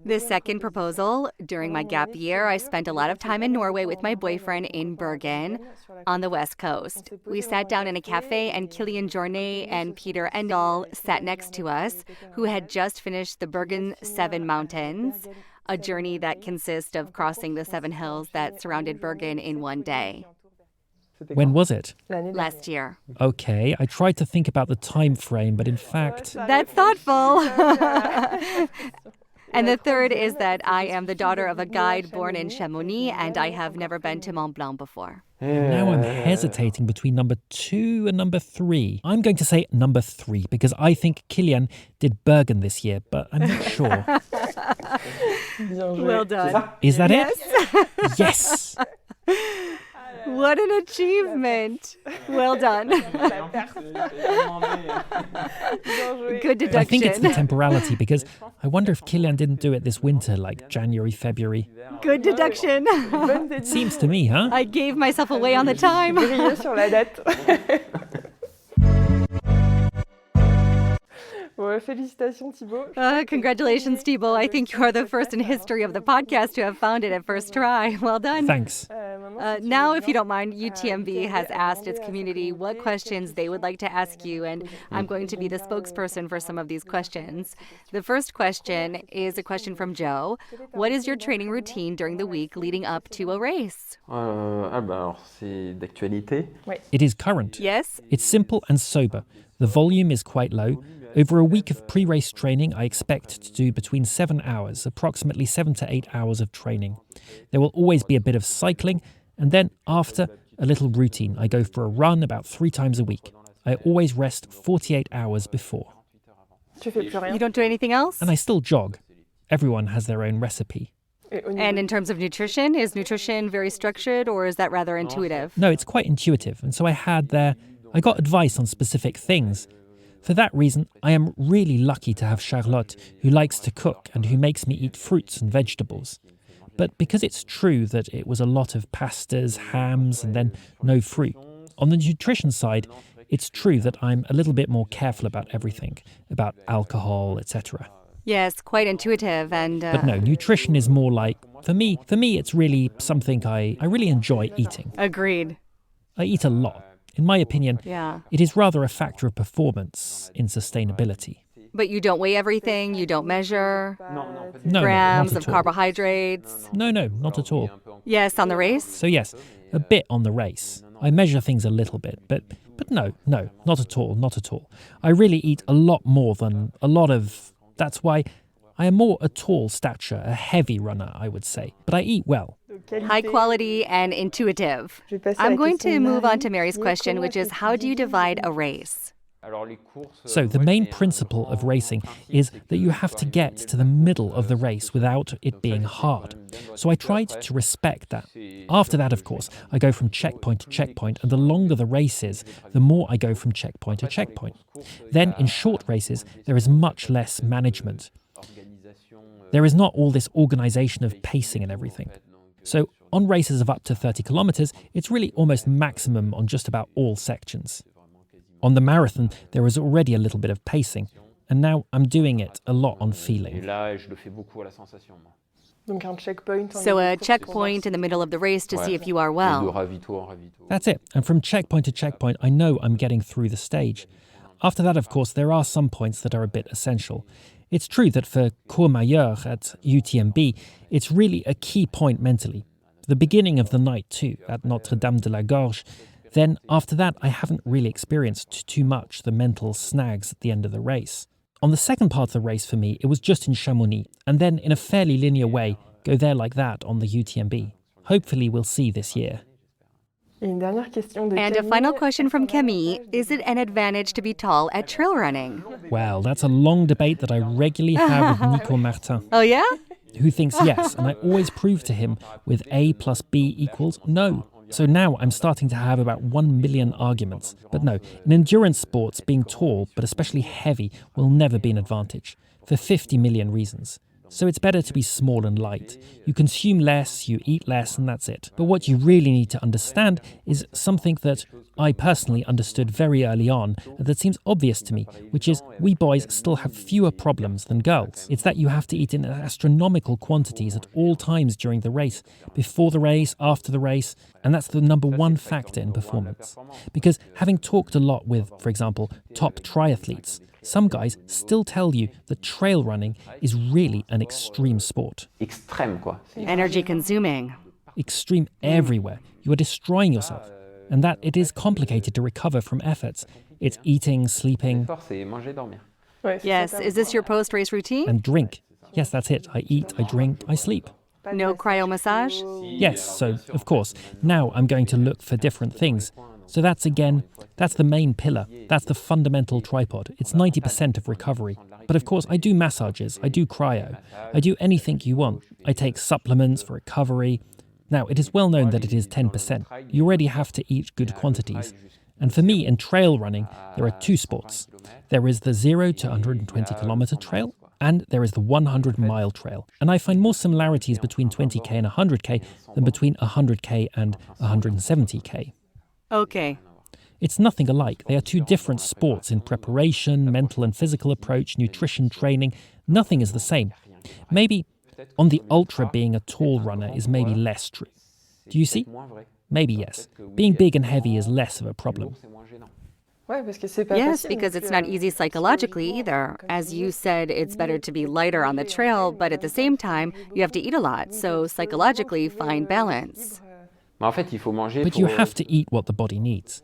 The second proposal, during my gap year, I spent a lot of time in Norway with my boyfriend in Bergen on the west coast. We sat down in a cafe and Kilian Jornet and Peter Endal sat next to us, who had just finished the Bergen 7 mountains. a journey that consists of crossing the 7 hills that surrounded Bergen in one day. When was it? Last year. Okay, I tried to think about the time frame, but in fact... That's thoughtful. And the third is that I am the daughter of a guide born in Chamonix, and I have never been to Mont Blanc before. Now I'm hesitating between number 2 and number 3. I'm going to say number 3 because I think Kilian did Bergen this year, but I'm not sure. Well done. Is that Yes. it? Yes! What an achievement. Well done. Good deduction. I think it's the temporality because I wonder if Kilian didn't do it this winter, like January, February. Good deduction. It seems to me, huh? I gave myself away on the time. Briller sur la date. Bon, félicitations Thibaut. Congratulations, Thibaut. I think you are the first in history of the podcast to have found it at first try. Well done. Thanks. Now, if you don't mind, UTMB has asked its community what questions they would like to ask you, and I'm going to be the spokesperson for some of these questions. The first question is a question from Joe. What is your training routine during the week leading up to a race? Alors, c'est d'actualité. It is current. Yes? It's simple and sober. The volume is quite low. Over a week of pre-race training, I expect to do between 7 hours, approximately 7 to 8 hours of training. There will always be a bit of cycling, and then after, a little routine. I go for a run about 3 times a week. I always rest 48 hours before. Tu fais plus rien. You don't do anything else? And I still jog. Everyone has their own recipe. And in terms of nutrition, is nutrition very structured or is that rather intuitive? No, it's quite intuitive, and so I got advice on specific things. For that reason, I am really lucky to have Charlotte, who likes to cook and who makes me eat fruits and vegetables. But because it's true that it was a lot of pastas, hams, and then no fruit, on the nutrition side, it's true that I'm a little bit more careful about everything, about alcohol, etc. Yes, quite intuitive and... But no, nutrition is more like, for me, it's really something I really enjoy eating. Agreed. I eat a lot. In my opinion, Yeah. it is rather a factor of performance in sustainability. But you don't weigh everything, you don't measure No, grams not of at all. carbohydrates. No, not at all. Yes, on the race? So yes, a bit on the race. I measure things a little bit, but no, not at all. I really eat a lot more than a lot of... That's why I am more a tall stature, a heavy runner, I would say. But I eat well. High quality and intuitive. I'm going to move on to Mary's question, which is how do you divide a race? So the main principle of racing is that you have to get to the middle of the race without it being hard. So I tried to respect that. After that, of course, I go from checkpoint to checkpoint, and the longer the race is, the more I go from checkpoint to checkpoint. Then in short races, there is much less management. There is not all this organization of pacing and everything. So on races of up to 30 kilometers, it's really almost maximum on just about all sections. On the marathon, there was already a little bit of pacing, and now I'm doing it a lot on feeling. So a checkpoint in the middle of the race to see if you are well. That's it. And from checkpoint to checkpoint, I know I'm getting through the stage. After that, of course, there are some points that are a bit essential. It's true that for Courmayeur at UTMB, it's really a key point mentally. The beginning of the night too, at Notre-Dame de la Gorge. Then after that, I haven't really experienced too much the mental snags at the end of the race. On the second part of the race for me, it was just in Chamonix, and then in a fairly linear way, go there like that on the UTMB. Hopefully we'll see this year. And a final question from Camille. Is it an advantage to be tall at trail running? Well, that's a long debate that I regularly have with Nico Martin, Oh, yeah? who thinks yes, and I always prove to him with A plus B equals no. So now I'm starting to have about 1 million arguments. But no, in endurance sports, being tall, but especially heavy, will never be an advantage, for 50 million reasons. So it's better to be small and light. You consume less, you eat less, and that's it. But what you really need to understand is something that I personally understood very early on, and that seems obvious to me, which is we boys still have fewer problems than girls. It's that you have to eat in astronomical quantities at all times during the race, before the race, after the race, and that's the number one factor in performance. Because having talked a lot with, for example, top triathletes, some guys still tell you that trail running is really an extreme sport. Extrême, quoi. Energy consuming. Extreme everywhere. You are destroying yourself. And that it is complicated to recover from efforts. It's eating, sleeping, L'effort, c'est manger, dormir. Ouais, c'est Yes, ça, is this your post-race routine? and drink. Yes, that's it. I eat, I drink, I sleep. No cryo massage? Yes, so, of course, now I'm going to look for different things. So that's the main pillar. That's the fundamental tripod. It's 90% of recovery. But of course, I do massages, I do cryo, I do anything you want. I take supplements for recovery. Now, it is well known that it is 10%. You already have to eat good quantities. And for me, in trail running, there are two sports. There is the 0 to 120 kilometer trail, and there is the 100-mile trail. And I find more similarities between 20k and 100k than between 100k and 170k. Okay. It's nothing alike. They are two different sports in preparation, mental and physical approach, nutrition, training. Nothing is the same. Maybe on the ultra being a tall runner is maybe less true. Do you see? Maybe yes. Being big and heavy is less of a problem. Ouais, parce que c'est pas Yes, facile because non it's plus, not easy psychologically either. As you said, it's better to be lighter on the trail, but at the same time, you have to eat a lot. So psychologically, find balance. Mais en fait, il faut manger But you have to eat what the body needs.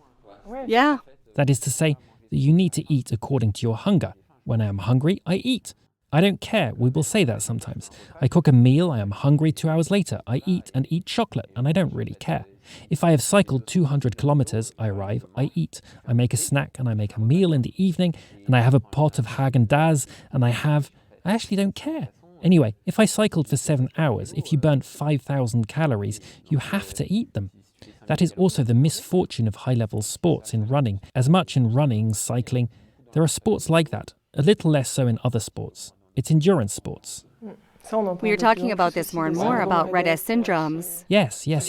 Yeah. That is to say, that you need to eat according to your hunger. When I am hungry, I eat. I don't care, we will say that sometimes. I cook a meal, I am hungry 2 hours later. I eat and eat chocolate, and I don't really care. If I have cycled 200 kilometers, I arrive, I eat. I make a snack and I make a meal in the evening, and I have a pot of Häagen-Dazs, and I actually don't care. Anyway, if I cycled for 7 hours, if you burnt 5,000 calories, you have to eat them. That is also the misfortune of high-level sports in running. As much in running, cycling, there are sports like that, a little less so in other sports. It's endurance sports. Ça, on en parle We are de talking plus en about plus this aussi more and des more syndromes about red S révélateurs. syndromes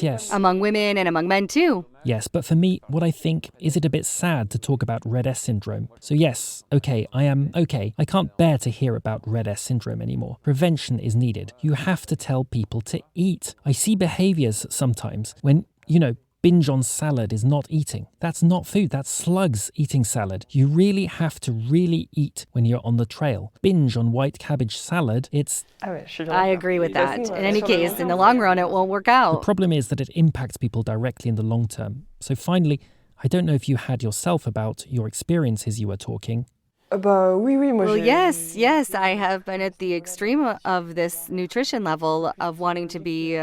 Yes. among women and among men too. Yes, but for me, what I think is it a bit sad to talk about Red S syndrome. So yes, okay, I can't bear to hear about Red S syndrome anymore. Prevention is needed. You have to tell people to eat. I see behaviors sometimes when, binge on salad is not eating. That's not food, that's slugs eating salad. You really have to really eat when you're on the trail. Binge on white cabbage salad, it's... Ah ouais, je suis I d'accord. agree with De toute that. façon, In any sur le case, long in the terme, long run, it won't work The out. problem is that it impacts people directly in the long term. So finally, I don't know if you had yourself about your experiences you were talking. Bah oui, moi Well, j'ai... yes, I have been at the extreme of this nutrition level of wanting to be.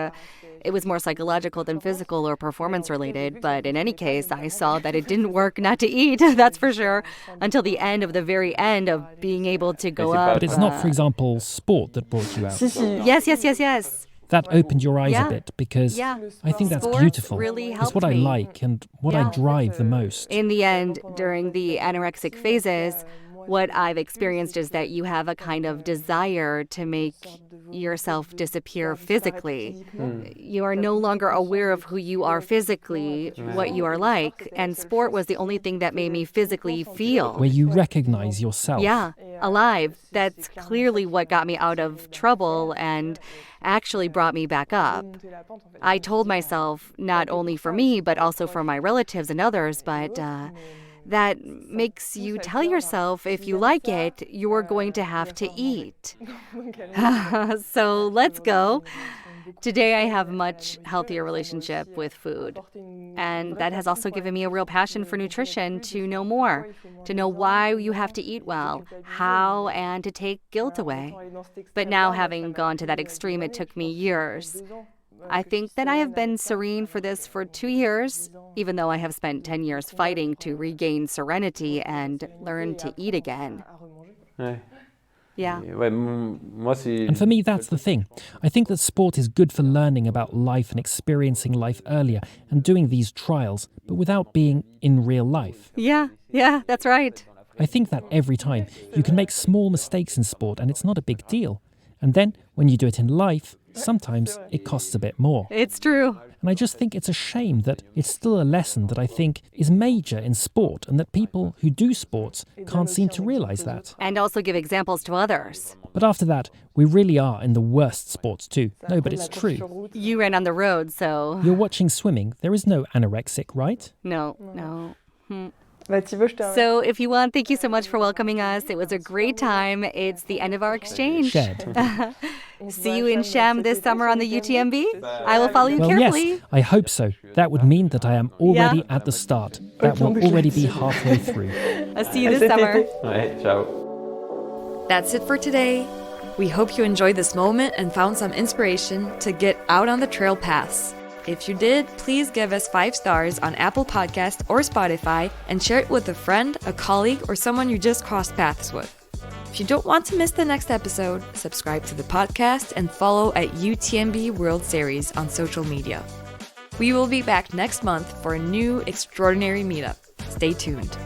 It was more psychological than physical or performance related, but in any case, I saw that it didn't work not to eat, that's for sure, until the end of the very end of being able to go c'est up. But it's not, for example, sport that brought you out. Si. Yes. That opened your eyes Yeah. a bit because Yeah. I think that's Sports beautiful. really It's helped what I me. like and what I drive the most. In the end, during the anorexic phases, what I've experienced is that you have a kind of desire to make yourself disappear physically. You are no longer aware of who you are physically, what you are like, and sport was the only thing that made me physically feel. Where you recognize yourself. Yeah, alive. That's clearly what got me out of trouble and actually brought me back up. I told myself, not only for me, but also for my relatives and others, but that makes you tell yourself if you like it, you're going to have to eat. So let's go. Today I have a much healthier relationship with food. And that has also given me a real passion for nutrition to know more, to know why you have to eat well, how, and to take guilt away. But now, having gone to that extreme, it took me years. I think that I have been serene for this for 2 years, even though I have spent 10 years fighting to regain serenity and learn to eat again. Ouais. Yeah. Ouais, moi, c'est... And for me, that's the thing. I think that sport is good for learning about life and experiencing life earlier and doing these trials, but without being in real life. Yeah, that's right. I think that every time you can make small mistakes in sport and it's not a big deal. And then when you do it in life, sometimes it costs a bit more. It's true. And I just think it's a shame that it's still a lesson that I think is major in sport and that people who do sports can't seem to realize that. And also give examples to others. But after that, we really are in the worst sports too. No, but it's true. You ran on the road, so... You're watching swimming. There is no anorexic, right? No. Bah, Thibaut, je te remercie. So if you want, thank you so much for welcoming us. It was a great time. It's the end of our exchange. Shared. See you in Cham this summer on the UTMB. I will follow you Well, carefully. yes, I hope so. That would mean that I am already at the start. That will already be halfway through. I'll see you this summer. Ouais, ciao. That's it for today. We hope you enjoyed this moment and found some inspiration to get out on the trail paths. If you did, please give us 5 stars on Apple Podcasts or Spotify and share it with a friend, a colleague, or someone you just crossed paths with. If you don't want to miss the next episode, subscribe to the podcast and follow at UTMB World Series on social media. We will be back next month for a new extraordinary meetup. Stay tuned.